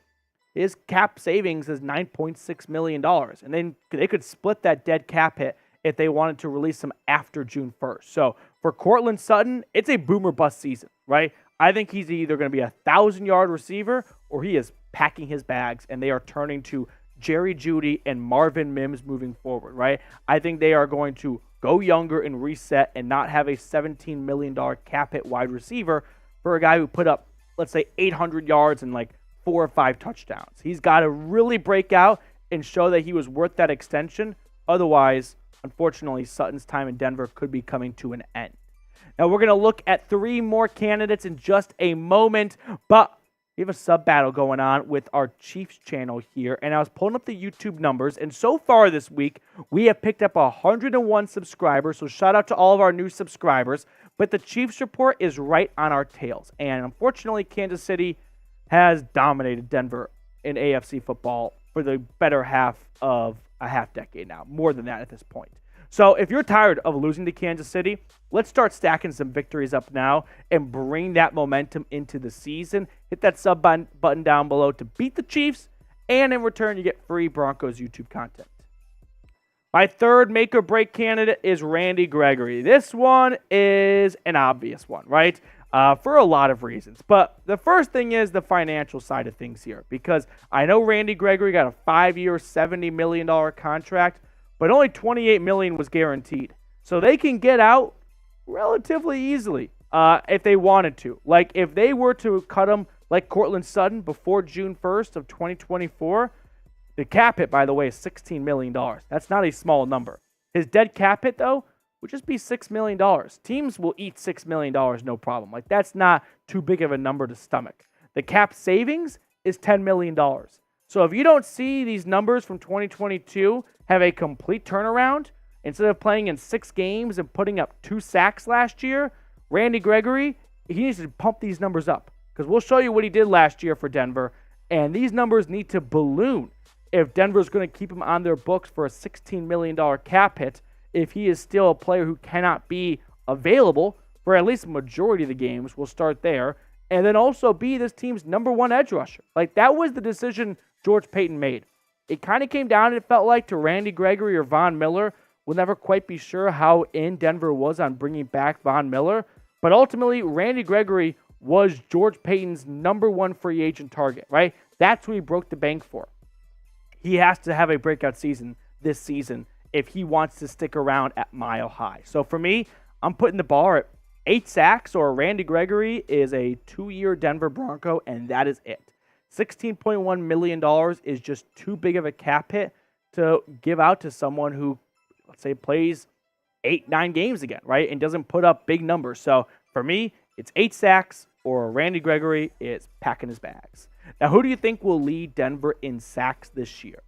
His cap savings is $9.6 million, and then they could split that dead cap hit if they wanted to release him after June 1st. So for Courtland Sutton, it's a boomer bust season, right? I think he's either going to be a 1,000-yard receiver or he is packing his bags, and they are turning to Jerry Jeudy and Marvin Mims moving forward, right? I think they are going to go younger and reset and not have a $17 million cap hit wide receiver for a guy who put up, let's say, 800 yards and like 4 or 5 touchdowns. He's got to really break out and show that he was worth that extension. Otherwise, unfortunately, Sutton's time in Denver could be coming to an end. Now, we're going to look at 3 more candidates in just a moment, but we have a sub battle going on with our Chiefs channel here, and I was pulling up the YouTube numbers, and so far this week, we have picked up 101 subscribers, so shout out to all of our new subscribers, but the Chiefs report is right on our tails, and unfortunately, Kansas City has dominated Denver in AFC football for the better half of a half decade now, more than that at this point. So if you're tired of losing to Kansas City, let's start stacking some victories up now and bring that momentum into the season. Hit that sub button down below to beat the Chiefs, and in return, you get free Broncos YouTube content. My third make or break candidate is Randy Gregory. This one is an obvious one, right? For a lot of reasons. But the first thing is the financial side of things here, because I know Randy Gregory got a 5-year, $70 million contract, but only $28 million was guaranteed. So they can get out relatively easily if they wanted to. Like, if they were to cut him like Courtland Sutton before June 1st of 2024, the cap hit, by the way, is $16 million. That's not a small number. His dead cap hit, though, would just be $6 million. Teams will eat $6 million, no problem. Like, that's not too big of a number to stomach. The cap savings is $10 million. So if you don't see these numbers from 2022 have a complete turnaround, instead of playing in 6 games and putting up 2 sacks last year, Randy Gregory, he needs to pump these numbers up, because we'll show you what he did last year for Denver, and these numbers need to balloon if Denver's going to keep him on their books for a $16 million cap hit if he is still a player who cannot be available for at least a majority of the games. We'll start there. And then also be this team's #1 edge rusher. Like, that was the decision George Payton made. It kind of came down, it felt like, to Randy Gregory or Von Miller. We'll never quite be sure how in Denver was on bringing back Von Miller. But ultimately, Randy Gregory was George Payton's #1 free agent target, right? That's who he broke the bank for. He has to have a breakout season this season if he wants to stick around at Mile High. So for me, I'm putting the bar at 8 sacks, or Randy Gregory is a 2-year Denver Bronco, and that is it. $16.1 million is just too big of a cap hit to give out to someone who, let's say, plays 8-9 games again, right, and doesn't put up big numbers. So for me, it's 8 sacks, or Randy Gregory is packing his bags. Now, who do you think will lead Denver in sacks this year?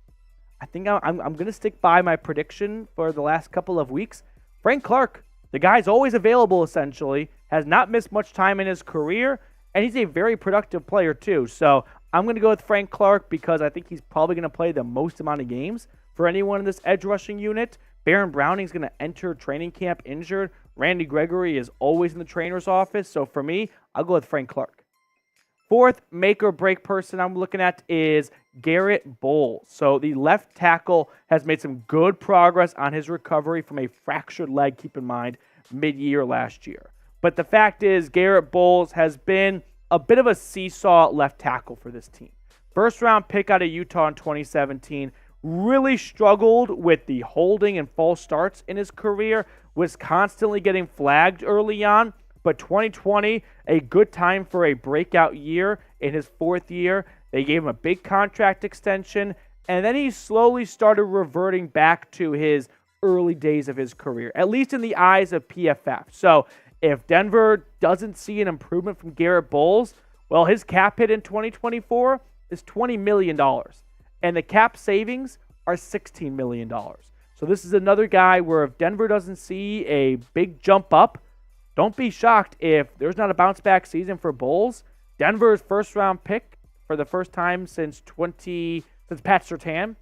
I think I'm going to stick by my prediction for the last couple of weeks. Frank Clark, the guy's always available, essentially, has not missed much time in his career, and he's a very productive player, too. So I'm going to go with Frank Clark because I think he's probably going to play the most amount of games for anyone in this edge rushing unit. Baron Browning's going to enter training camp injured. Randy Gregory is always in the trainer's office. So for me, I'll go with Frank Clark. Fourth make or break person I'm looking at is Garett Bolles. So the left tackle has made some good progress on his recovery from a fractured leg, keep in mind, mid-year last year. But the fact is, Garett Bolles has been a bit of a seesaw left tackle for this team. First round pick out of Utah in 2017, really struggled with the holding and false starts in his career, was constantly getting flagged early on. But 2020, a good time for a breakout year. In his 4th year, they gave him a big contract extension, and then he slowly started reverting back to his early days of his career, at least in the eyes of PFF. So if Denver doesn't see an improvement from Garett Bolles, well, his cap hit in 2024 is $20 million, and the cap savings are $16 million. So this is another guy where if Denver doesn't see a big jump up, don't be shocked if there's not a bounce-back season for Bolles. Denver's first-round pick for the first time since Pat Surtain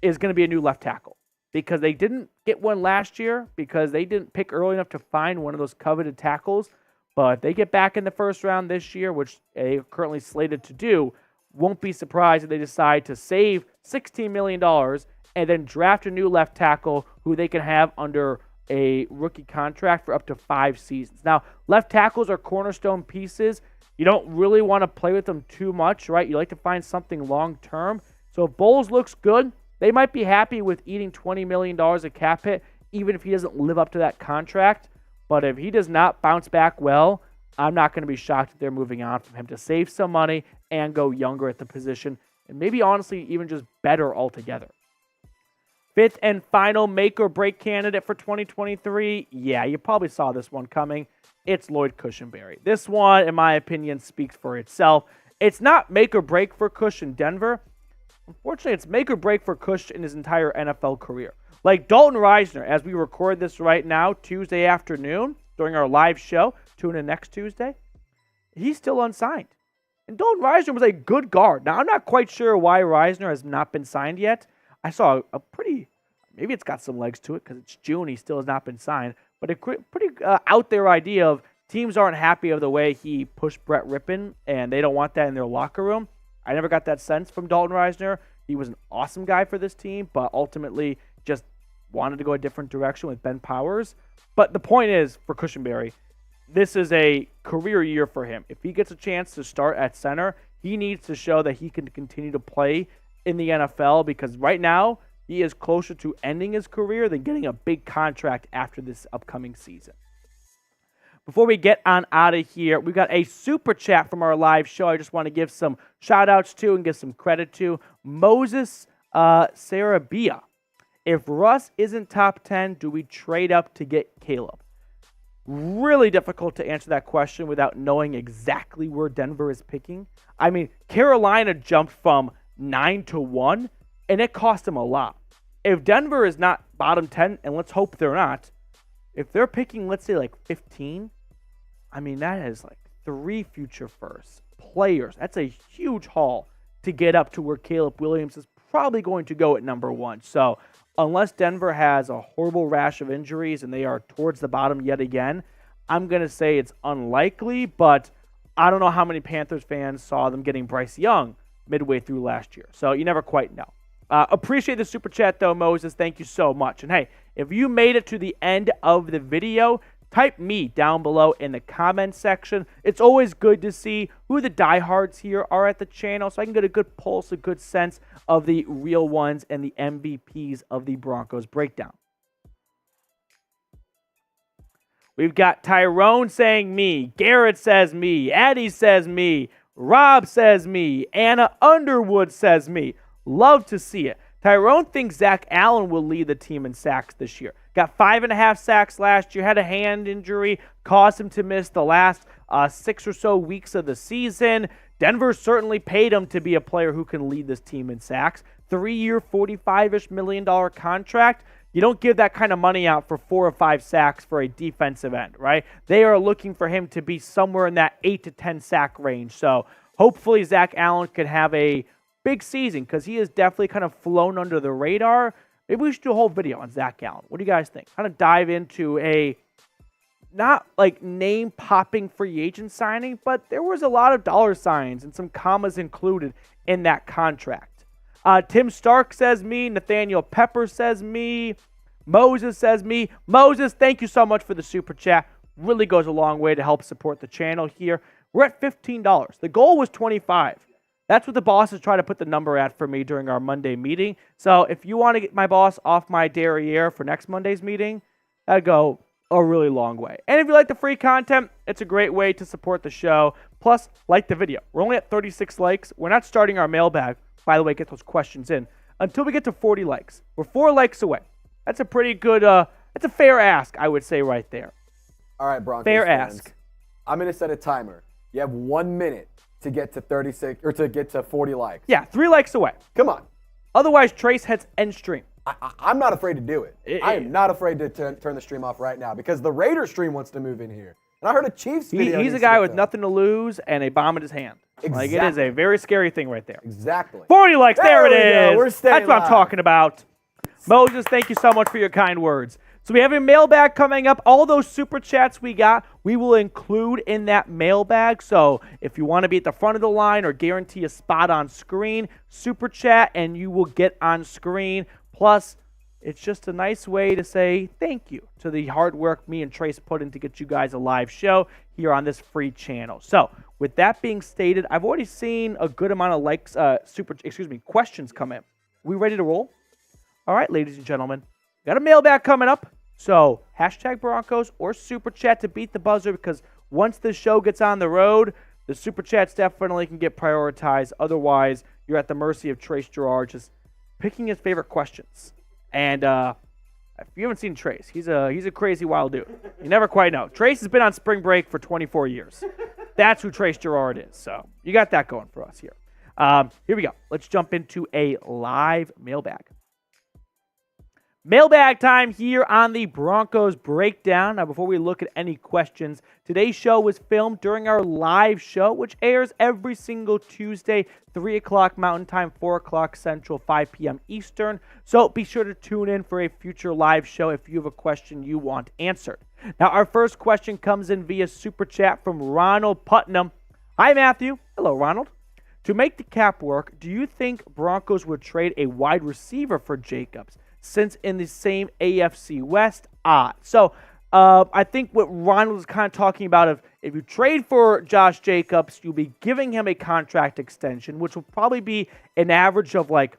is going to be a new left tackle, because they didn't get one last year because they didn't pick early enough to find one of those coveted tackles. But they get back in the first round this year, which they are currently slated to do. Won't be surprised if they decide to save $16 million and then draft a new left tackle who they can have under a rookie contract for up to 5 seasons. Now, left tackles are cornerstone pieces. You don't really want to play with them too much, right? You like to find something long-term. So if Bolles looks good, they might be happy with eating $20 million of cap hit, even if he doesn't live up to that contract. But if he does not bounce back well, I'm not going to be shocked if they're moving on from him to save some money and go younger at the position, and maybe honestly even just better altogether. Fifth and final make or break candidate for 2023. Yeah, you probably saw this one coming. It's Lloyd Cushenberry. This one, in my opinion, speaks for itself. It's not make or break for Cush in Denver. Unfortunately, it's make or break for Cush in his entire NFL career. Like Dalton Risner, as we record this right now, Tuesday afternoon, during our live show, tune in next Tuesday, he's still unsigned. And Dalton Risner was a good guard. Now, I'm not quite sure why Risner has not been signed yet. I saw a pretty, maybe it's got some legs to it because it's June, he still has not been signed, but a pretty out there idea of teams aren't happy of the way he pushed Brett Rippon, and they don't want that in their locker room. I never got that sense from Dalton Risner. He was an awesome guy for this team, but ultimately just wanted to go a different direction with Ben Powers. But the point is, for Cushenberry, this is a career year for him. If he gets a chance to start at center, he needs to show that he can continue to play in the NFL, because right now he is closer to ending his career than getting a big contract after this upcoming season. Before we get on out of here, we got a super chat from our live show. I just want to give some shout outs to and give some credit to Moses Sarabia. If Russ isn't top 10, do we trade up to get Caleb? Really difficult to answer that question without knowing exactly where Denver is picking. I mean, Carolina jumped from 9 to 1, and it cost them a lot. If Denver is not bottom 10, and let's hope they're not, if they're picking, let's say, like 15, I mean, that is like 3 future firsts, players. That's a huge haul to get up to where Caleb Williams is probably going to go at number 1. So unless Denver has a horrible rash of injuries and they are towards the bottom yet again, I'm going to say it's unlikely, but I don't know how many Panthers fans saw them getting Bryce Young midway through last year. So you never quite know. Appreciate the super chat, though, Moses. Thank you so much. And hey, if you made it to the end of the video, type me down below in the comment section. It's always good to see who the diehards here are at the channel, so I can get a good pulse, a good sense of the real ones and the MVPs of the Broncos breakdown. We've got Tyrone saying me, Garrett says me, Addie says me, Rob says me, Anna Underwood says me. Love to see it. Tyrone thinks Zach Allen will lead the team in sacks this year. Got 5.5 sacks last year, had a hand injury, caused him to miss the last 6 or so weeks of the season. Denver certainly paid him to be a player who can lead this team in sacks. 3-year, $45-ish million contract. You don't give that kind of money out for 4 or 5 sacks for a defensive end, right? They are looking for him to be somewhere in that 8 to 10 sack range. So hopefully Zach Allen could have a big season, because he has definitely kind of flown under the radar. Maybe we should do a whole video on Zach Allen. What do you guys think? Kind of dive into a not like name-popping free agent signing, but there was a lot of dollar signs and some commas included in that contract. Tim Stark says me. Nathaniel Pepper says me. Moses says me. Moses, thank you so much for the super chat. Really goes a long way to help support the channel here. We're at $15. The goal was $25. That's what the bosses try to put the number at for me during our Monday meeting. So if you want to get my boss off my derriere for next Monday's meeting, that'd go a really long way. And if you like the free content, it's a great way to support the show. Plus, like the video. We're only at 36 likes. We're not starting our mailbag. By the way, get those questions in until we get to 40 likes. We're 4 likes away. That's a pretty good, that's a fair ask, I would say right there. All right, Broncos fair fans. ask. I'm going to set a timer. You have 1 minute to get to 36 or to get to 40 likes. Yeah, 3 likes away. Come on. Otherwise, Trace heads end stream. I'm not afraid to do it. I am not afraid to turn the stream off right now, because the Raiders stream wants to move in here. And I heard a Chiefs video. He's a guy with nothing to lose and a bomb in his hand. Exactly. Like, it is a very scary thing right there. Exactly. 40 likes. There it is. Go. We're staying That's what live. I'm talking about. Moses, thank you so much for your kind words. So we have a mailbag coming up. All those super chats we got, we will include in that mailbag. So if you want to be at the front of the line or guarantee a spot on screen, super chat and you will get on screen. Plus, it's just a nice way to say thank you to the hard work me and Trace put in to get you guys a live show here on this free channel. So with that being stated, I've already seen a good amount of questions come in. We ready to roll? All right, ladies and gentlemen. Got a mailbag coming up, so hashtag Broncos or Super Chat to beat the buzzer, because once this show gets on the road, the Super Chats definitely can get prioritized. Otherwise, you're at the mercy of Trace Gerard just picking his favorite questions. And if you haven't seen Trace, he's a crazy wild dude. You never quite know. Trace has been on spring break for 24 years. That's who Trace Gerard is. So you got that going for us here. Here we go. Let's jump into a live mailbag. Mailbag time here on the Broncos Breakdown. Now, before we look at any questions, today's show was filmed during our live show, which airs every single Tuesday, 3 o'clock Mountain Time, 4 o'clock Central, 5 p.m. Eastern. So be sure to tune in for a future live show if you have a question you want answered. Now, our first question comes in via Super Chat from Ronald Putnam. Hi, Matthew. Hello, Ronald. To make the cap work, do you think Broncos would trade a wide receiver for Jacobs, since in the same AFC West? So I think what Ronald was kind of talking about, if you trade for Josh Jacobs, you'll be giving him a contract extension, which will probably be an average of like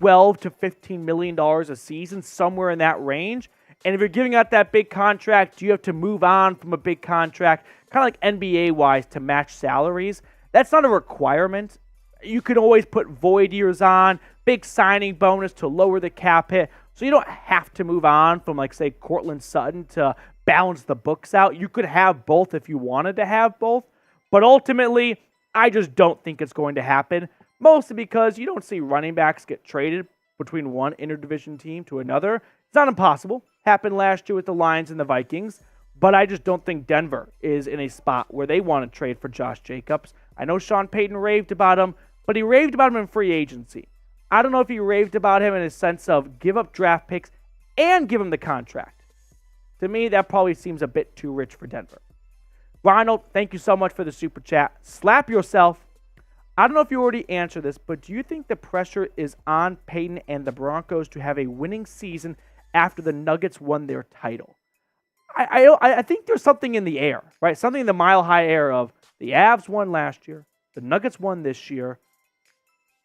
$12 to $15 million a season, somewhere in that range. And if you're giving out that big contract, you have to move on from a big contract, kind of like NBA-wise, to match salaries. That's not a requirement. You can always put void years on, big signing bonus to lower the cap hit. So you don't have to move on from, like, say, Courtland Sutton to balance the books out. You could have both if you wanted to have both. But ultimately, I just don't think it's going to happen, mostly because you don't see running backs get traded between one interdivision team to another. It's not impossible. Happened last year with the Lions and the Vikings. But I just don't think Denver is in a spot where they want to trade for Josh Jacobs. I know Sean Payton raved about him, but he raved about him in free agency. I don't know if he raved about him in a sense of give up draft picks and give him the contract. To me, that probably seems a bit too rich for Denver. Ronald, thank you so much for the super chat. Slap yourself. I don't know if you already answered this, but do you think the pressure is on Payton and the Broncos to have a winning season after the Nuggets won their title? I think there's something in the air, right? Something in the mile-high air of the Avs won last year, the Nuggets won this year.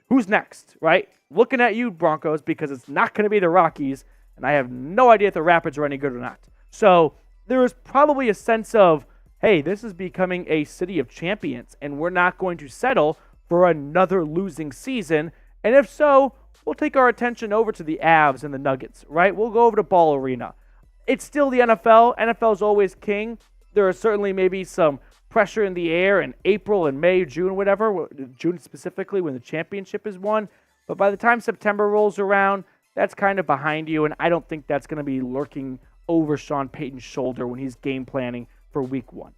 Who's next, right? Looking at you, Broncos, because it's not going to be the Rockies, and I have no idea if the Rapids are any good or not. So there is probably a sense of, hey, this is becoming a city of champions, and we're not going to settle for another losing season. And if so, we'll take our attention over to the Avs and the Nuggets, right? We'll go over to Ball Arena. It's still the NFL. NFL's always king. There are certainly maybe some pressure in the air in April and May, June, whatever. June specifically when the championship is won. But by the time September rolls around, that's kind of behind you. And I don't think that's going to be lurking over Sean Payton's shoulder when he's game planning for week 1.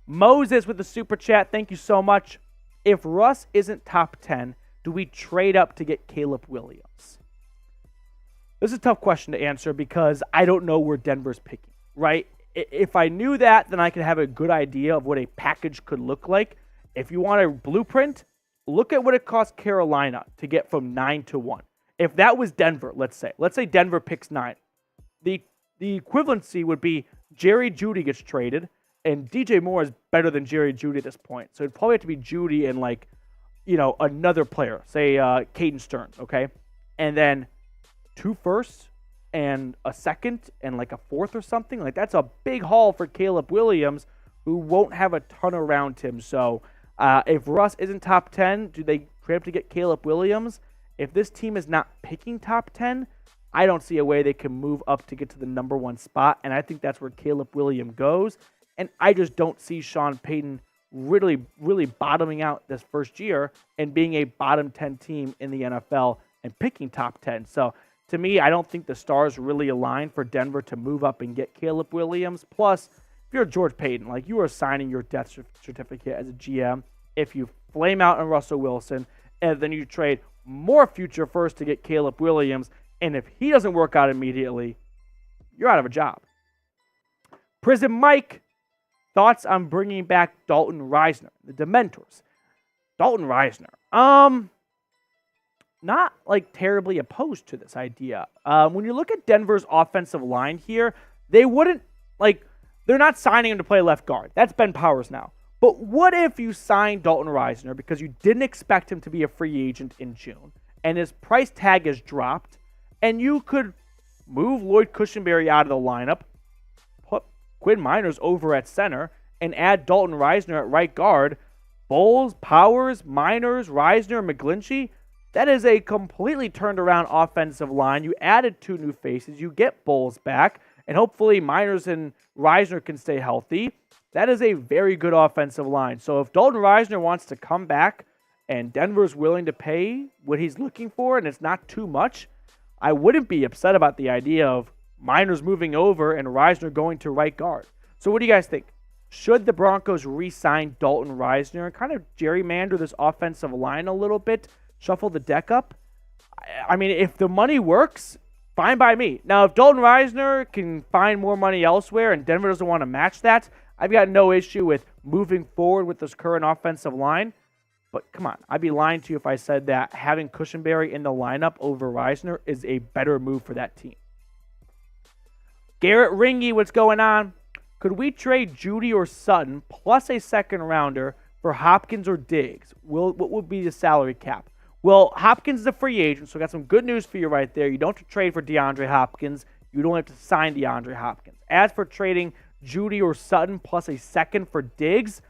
Moses with the super chat. Thank you so much. If Russ isn't top 10, do we trade up to get Caleb Williams? This is a tough question to answer because I don't know where Denver's picking, right? If I knew that, then I could have a good idea of what a package could look like. If you want a blueprint, look at what it cost Carolina to get from 9 to 1. If that was Denver, let's say Denver picks 9. The equivalency would be Jerry Jeudy gets traded, and DJ Moore is better than Jerry Jeudy at this point. So it'd probably have to be Jeudy and, like, you know, another player, say Caden Stearns, okay? And then 2 firsts and a second and like a fourth or something. Like, that's a big haul for Caleb Williams, who won't have a ton around him. So if Russ isn't top 10, do they trade up to get Caleb Williams? If this team is not picking top 10, I don't see a way they can move up to get to the number 1 spot. And I think that's where Caleb Williams goes. And I just don't see Sean Payton really bottoming out this first year and being a bottom 10 team in the NFL and picking top 10. So to me, I don't think the stars really align for Denver to move up and get Caleb Williams. Plus, if you're George Payton, like, you are signing your death certificate as a GM if you flame out on Russell Wilson and then you trade more future first to get Caleb Williams. And if he doesn't work out immediately, you're out of a job. Prison Mike, thoughts on bringing back Dalton Risner, the Dementors. Dalton Risner. Not like terribly opposed to this idea. When you look at Denver's offensive line here, they wouldn't, like, they're not signing him to play left guard. That's Ben Powers now. But what if you signed Dalton Risner because you didn't expect him to be a free agent in June, and his price tag is dropped, and you could move Lloyd Cushenberry out of the lineup, put Quinn Miners over at center, and add Dalton Risner at right guard. Bolles, Powers, Miners, Risner, McGlinchey. That is a completely turned around offensive line. You added 2 new faces. You get Bolles back, and hopefully Miners and Reisner can stay healthy. That is a very good offensive line. So if Dalton Reisner wants to come back and Denver's willing to pay what he's looking for and it's not too much, I wouldn't be upset about the idea of Miners moving over and Reisner going to right guard. So what do you guys think? Should the Broncos re-sign Dalton Reisner and kind of gerrymander this offensive line a little bit, shuffle the deck up? I mean, if the money works, fine by me. Now, if Dalton Reisner can find more money elsewhere and Denver doesn't want to match that, I've got no issue with moving forward with this current offensive line. But come on, I'd be lying to you if I said that having Cushenberry in the lineup over Reisner is a better move for that team. Garrett Ringy, what's going on? Could we trade Judy or Sutton plus a second rounder for Hopkins or Diggs? What would be the salary cap? Well, Hopkins is a free agent, so I got some good news for you right there. You don't have to trade for DeAndre Hopkins. You don't have to sign DeAndre Hopkins. As for trading Judy or Sutton plus a second for Diggs,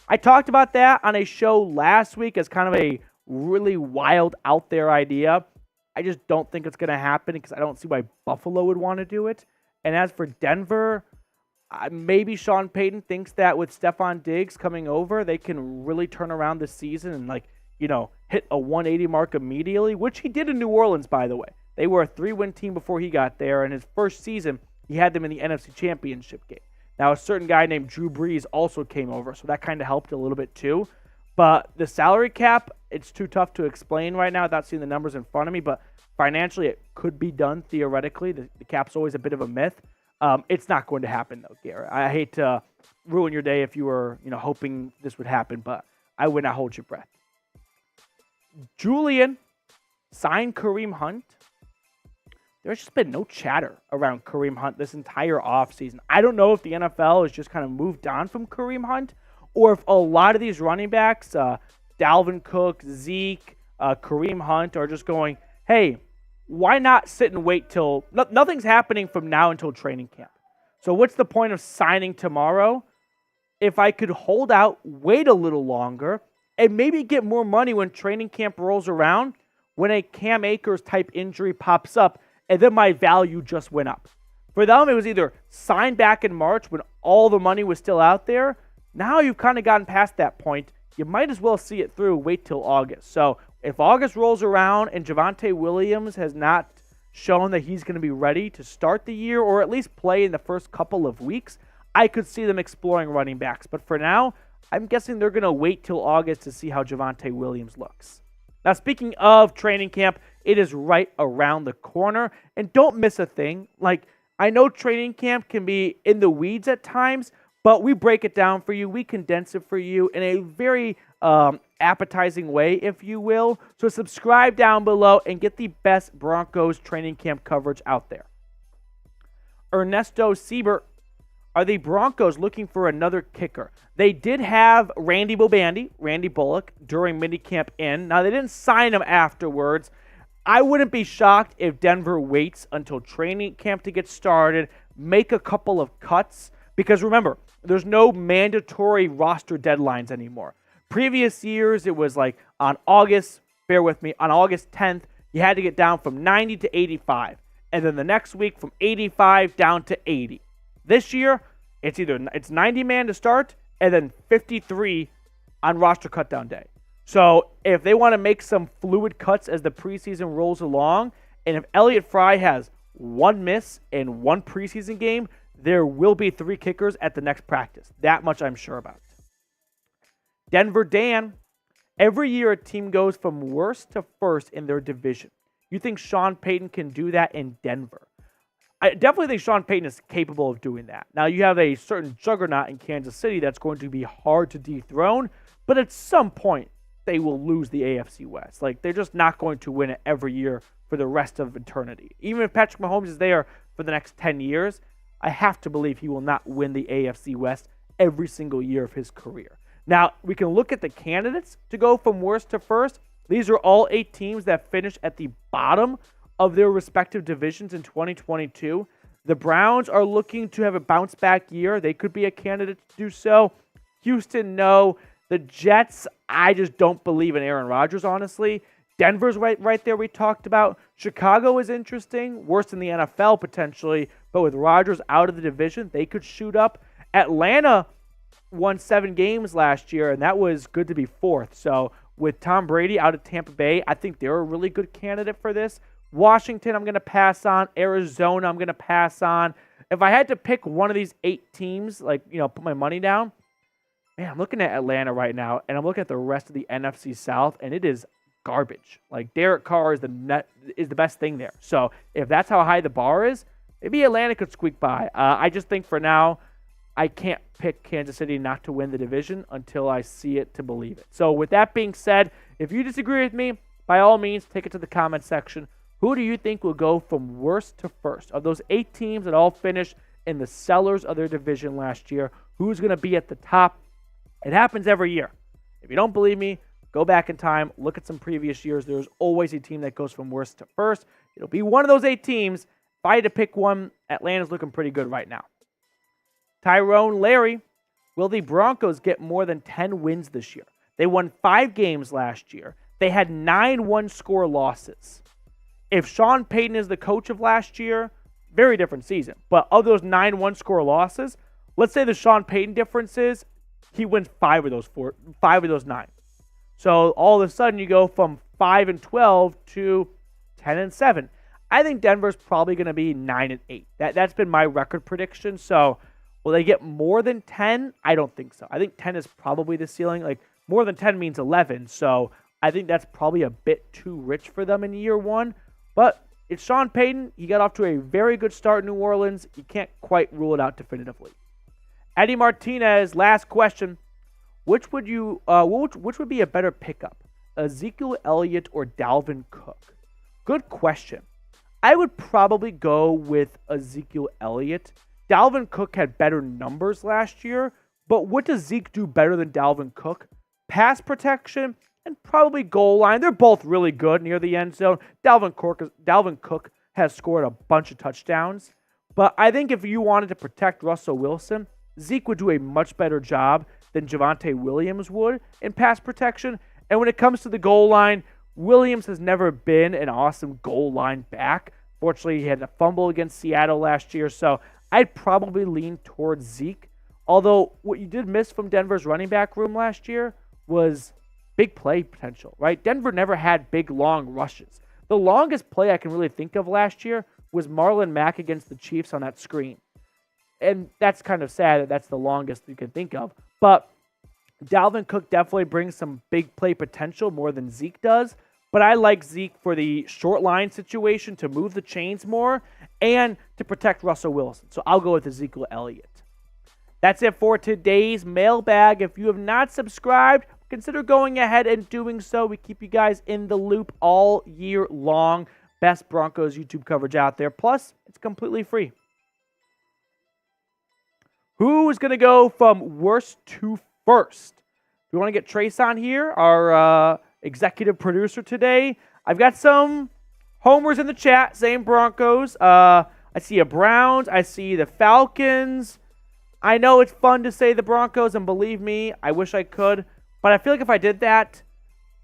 I talked about that on a show last week as kind of a really wild out there idea. I just don't think it's going to happen because I don't see why Buffalo would want to do it. And as for Denver, maybe Sean Payton thinks that with Stephon Diggs coming over, they can really turn around the season and hit a 180 mark immediately, which he did in New Orleans, by the way. They were a 3-win team before he got there, and his first season, he had them in the NFC Championship game. Now, a certain guy named Drew Brees also came over, so that kind of helped a little bit too. But the salary cap, it's too tough to explain right now without seeing the numbers in front of me, but financially it could be done theoretically. The cap's always a bit of a myth. It's not going to happen, though, Garrett. I hate to ruin your day if you were hoping this would happen, but I would not hold your breath. Julian signed Kareem Hunt. There's just been no chatter around Kareem Hunt this entire offseason. I don't know if the NFL has just kind of moved on from Kareem Hunt or if a lot of these running backs, Dalvin Cook, Zeke, Kareem Hunt, are just going, hey, why not sit and wait till nothing's happening from now until training camp. So what's the point of signing tomorrow if I could hold out, wait a little longer, and maybe get more money when training camp rolls around when a Cam Akers type injury pops up and then my value just went up. For them, it was either sign back in March when all the money was still out there. Now you've kind of gotten past that point. You might as well see it through, wait till August. So if August rolls around and Javonte Williams has not shown that he's going to be ready to start the year or at least play in the first couple of weeks, I could see them exploring running backs. But for now, I'm guessing they're going to wait till August to see how Javonte Williams looks. Now, speaking of training camp, it is right around the corner. And don't miss a thing. I know training camp can be in the weeds at times, but we break it down for you. We condense it for you in a very appetizing way, if you will. So subscribe down below and get the best Broncos training camp coverage out there. Ernesto Siebert. Are the Broncos looking for another kicker? They did have Randy Bullock, during minicamp in. Now, they didn't sign him afterwards. I wouldn't be shocked if Denver waits until training camp to get started, make a couple of cuts, because remember, there's no mandatory roster deadlines anymore. Previous years, it was on August 10th, you had to get down from 90 to 85, and then the next week from 85 down to 80. This year, it's 90 man to start and then 53 on roster cutdown day. So if they want to make some fluid cuts as the preseason rolls along, and if Elliott Fry has one miss in one preseason game, there will be 3 kickers at the next practice. That much I'm sure about. Denver Dan. Every year a team goes from worst to first in their division. You think Sean Payton can do that in Denver? I definitely think Sean Payton is capable of doing that. Now, you have a certain juggernaut in Kansas City that's going to be hard to dethrone, but at some point, they will lose the AFC West. They're just not going to win it every year for the rest of eternity. Even if Patrick Mahomes is there for the next 10 years, I have to believe he will not win the AFC West every single year of his career. Now, we can look at the candidates to go from worst to first. These are all 8 teams that finished at the bottom of their respective divisions in 2022. The Browns are looking to have a bounce back year. They could be a candidate to do so. Houston, no. The Jets, I just don't believe in Aaron Rodgers, honestly. Denver's right there we talked about. Chicago is interesting, worse than the NFL potentially, but with Rodgers out of the division, they could shoot up. Atlanta won 7 games last year, and that was good to be 4th. So with Tom Brady out of Tampa Bay, I think they're a really good candidate for this. Washington, I'm going to pass on. Arizona, I'm going to pass on. If I had to pick one of these 8 teams, put my money down, man, I'm looking at Atlanta right now, and I'm looking at the rest of the NFC South, and it is garbage. Like, Derek Carr is the best thing there. So if that's how high the bar is, maybe Atlanta could squeak by. I just think for now, I can't pick Kansas City not to win the division until I see it to believe it. So with that being said, if you disagree with me, by all means, take it to the comment section. Who do you think will go from worst to first? Of those 8 teams that all finished in the sellers of their division last year, who's going to be at the top? It happens every year. If you don't believe me, go back in time, look at some previous years. There's always a team that goes from worst to first. It'll be one of those 8 teams. If I had to pick one, Atlanta's looking pretty good right now. Tyrone Larry, will the Broncos get more than 10 wins this year? They won 5 games last year. They had 9 one-score losses. If Sean Payton is the coach of last year, very different season. But of those 9 one-score losses, let's say the Sean Payton difference is he wins 5 of those 9. So all of a sudden you go from 5-12 to 10-7. I think Denver's probably going to be 9-8. That's been my record prediction. So will they get more than 10? I don't think so. I think 10 is probably the ceiling. Like, more than 10 means 11. So I think that's probably a bit too rich for them in year 1. But it's Sean Payton. He got off to a very good start in New Orleans. You can't quite rule it out definitively. Eddie Martinez, last question. Which would be a better pickup, Ezekiel Elliott or Dalvin Cook? Good question. I would probably go with Ezekiel Elliott. Dalvin Cook had better numbers last year, but what does Zeke do better than Dalvin Cook? Pass protection and probably goal line. They're both really good near the end zone. Dalvin Cook has scored a bunch of touchdowns, but I think if you wanted to protect Russell Wilson, Zeke would do a much better job than Javonte Williams would in pass protection. And when it comes to the goal line, Williams has never been an awesome goal line back. Fortunately, he had a fumble against Seattle last year, so I'd probably lean towards Zeke. Although what you did miss from Denver's running back room last year was big play potential, right? Denver never had big, long rushes. The longest play I can really think of last year was Marlon Mack against the Chiefs on that screen. And that's kind of sad that that's the longest you can think of. But Dalvin Cook definitely brings some big play potential more than Zeke does. But I like Zeke for the short line situation to move the chains more and to protect Russell Wilson. So I'll go with Ezekiel Elliott. That's it for today's mailbag. If you have not subscribed, consider going ahead and doing so. We keep you guys in the loop all year long. Best Broncos YouTube coverage out there. Plus, it's completely free. Who's going to go from worst to first? We want to get Trace on here, our executive producer today. I've got some homers in the chat saying Broncos. I see a Browns. I see the Falcons. I know it's fun to say the Broncos, and believe me, I wish I could. But I feel like if I did that,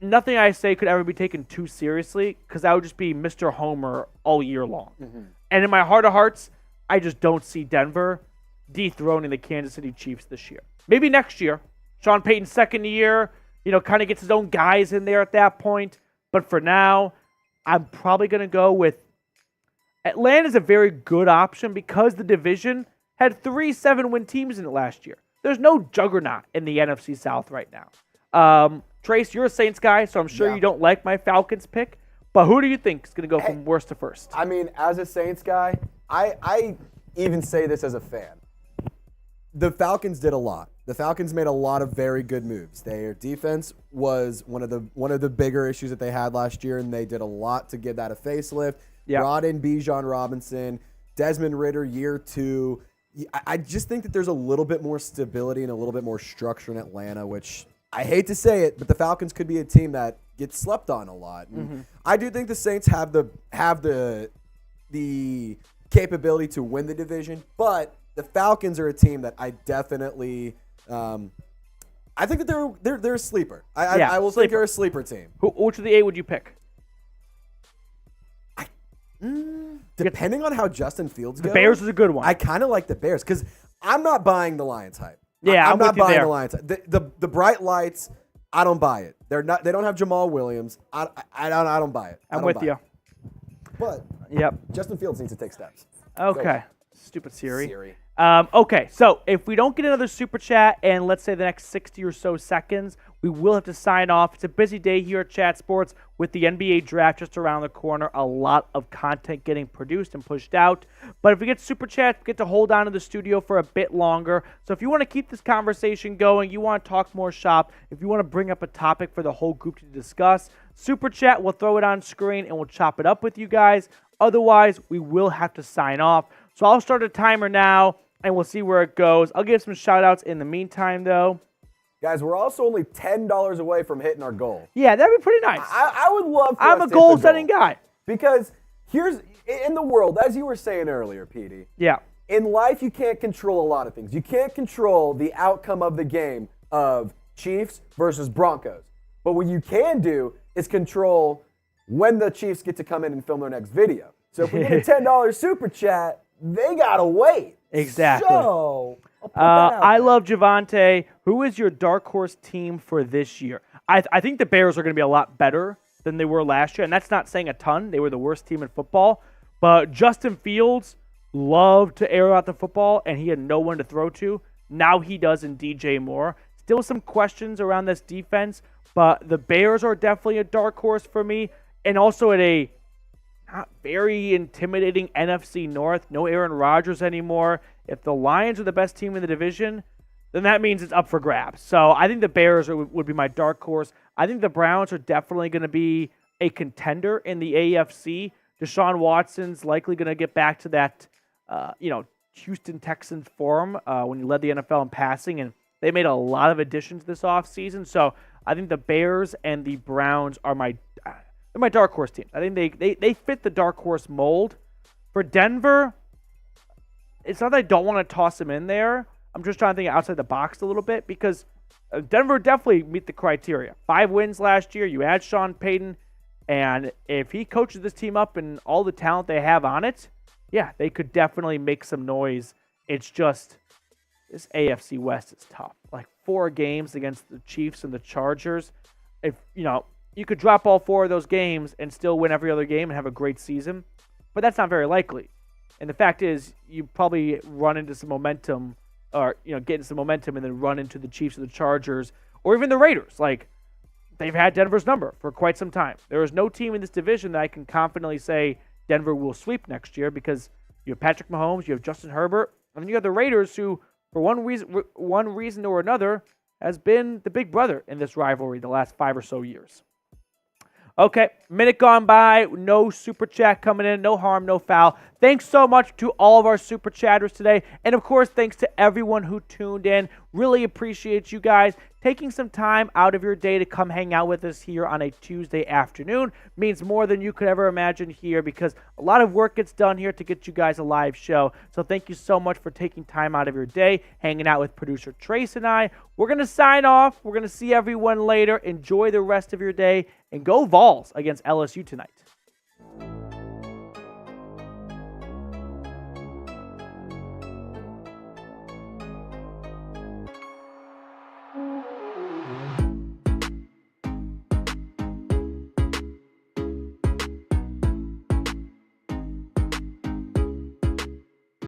nothing I say could ever be taken too seriously because I would just be Mr. Homer all year long. Mm-hmm. And in my heart of hearts, I just don't see Denver dethroning the Kansas City Chiefs this year. Maybe next year. Sean Payton's second year, kind of gets his own guys in there at that point. But for now, I'm probably going to go with Atlanta's a very good option because the division had 3 7-win teams in it last year. There's no juggernaut in the NFC South right now. Trace, you're a Saints guy, so I'm sure you don't like my Falcons pick. But who do you think is going to go from worst to first? I mean, as a Saints guy, I even say this as a fan. The Falcons did a lot. The Falcons made a lot of very good moves. Their defense was one of the bigger issues that they had last year, and they did a lot to give that a facelift. Yeah. Brought in Bijan Robinson, Desmond Ridder year 2. I just think that there's a little bit more stability and a little bit more structure in Atlanta, which I hate to say it, but the Falcons could be a team that gets slept on a lot. And I do think the Saints have the capability to win the division, but the Falcons are a team that I definitely I think that they're a sleeper. I will think they're a sleeper team. Which of the 8 would you pick? Depending on how Justin Fields goes. The Bears is a good one. I kind of like the Bears because I'm not buying the Lions hype. Yeah, I'm not with you buying there. the Lions hype. The bright lights, I don't buy it. They don't have Jamal Williams. I don't buy it. I'm with you. But Yep. Justin Fields needs to take steps. Okay. Stupid Siri. Siri. Okay, so if we don't get another super chat in, let's say, the next 60 or so seconds, we will have to sign off. It's a busy day here at Chat Sports with the NBA draft just around the corner. A lot of content getting produced and pushed out. But if we get super chats, we get to hold on to the studio for a bit longer. So if you want to keep this conversation going, you want to talk more shop, if you want to bring up a topic for the whole group to discuss, super chat, we'll throw it on screen and we'll chop it up with you guys. Otherwise, we will have to sign off. So I'll start a timer now, and we'll see where it goes. I'll give some shout-outs in the meantime, though. Guys, we're also only $10 away from hitting our goal. Yeah, that'd be pretty nice. I would love for I'm us a to hit the goal-setting goal. guy. Because here's, in the world, as you were saying earlier, Petey, Yeah. in life you can't control a lot of things. You can't control the outcome of the game of Chiefs versus Broncos. But what you can do is control when the Chiefs get to come in and film their next video. So if we get a $10 super chat, they gotta wait. Exactly. So I'll put that out I there. love Javante. Who is your dark horse team for this year? I think the Bears are going to be a lot better than they were last year, and that's not saying a ton. They were the worst team in football. But Justin Fields loved to air out the football, and he had no one to throw to. Now he does in DJ Moore. Still some questions around this defense, but the Bears are definitely a dark horse for me, and also at a not very intimidating NFC North. No Aaron Rodgers anymore. If the Lions are the best team in the division, then that means it's up for grabs. So I think the Bears would be my dark horse. I think the Browns are definitely going to be a contender in the AFC. Deshaun Watson's likely going to get back to that, Houston Texans form when he led the NFL in passing, and they made a lot of additions this offseason. So I think the Bears and the Browns are my dark horse team. I think they fit the dark horse mold. For Denver, it's not that I don't want to toss them in there. I'm just trying to think outside the box a little bit because Denver definitely meet the criteria. 5 wins last year. You add Sean Payton, and if he coaches this team up and all the talent they have on it, yeah, they could definitely make some noise. It's just this AFC West is tough. Like 4 games against the Chiefs and the Chargers. If you could drop all 4 of those games and still win every other game and have a great season, but that's not very likely. And the fact is, you probably run into some momentum, or get into some momentum and then run into the Chiefs or the Chargers, or even the Raiders. Like, they've had Denver's number for quite some time. There is no team in this division that I can confidently say Denver will sweep next year because you have Patrick Mahomes, you have Justin Herbert, and then you have the Raiders who, for one reason or another, has been the big brother in this rivalry the last 5 or so years. Okay, minute gone by, no super chat coming in, no harm, no foul. Thanks so much to all of our super chatters today. And of course, thanks to everyone who tuned in. Really appreciate you guys taking some time out of your day to come hang out with us here on a Tuesday afternoon. Means more than you could ever imagine here because a lot of work gets done here to get you guys a live show. So thank you so much for taking time out of your day, hanging out with producer Trace and I. We're going to sign off. We're going to see everyone later. Enjoy the rest of your day and go Vols against LSU tonight.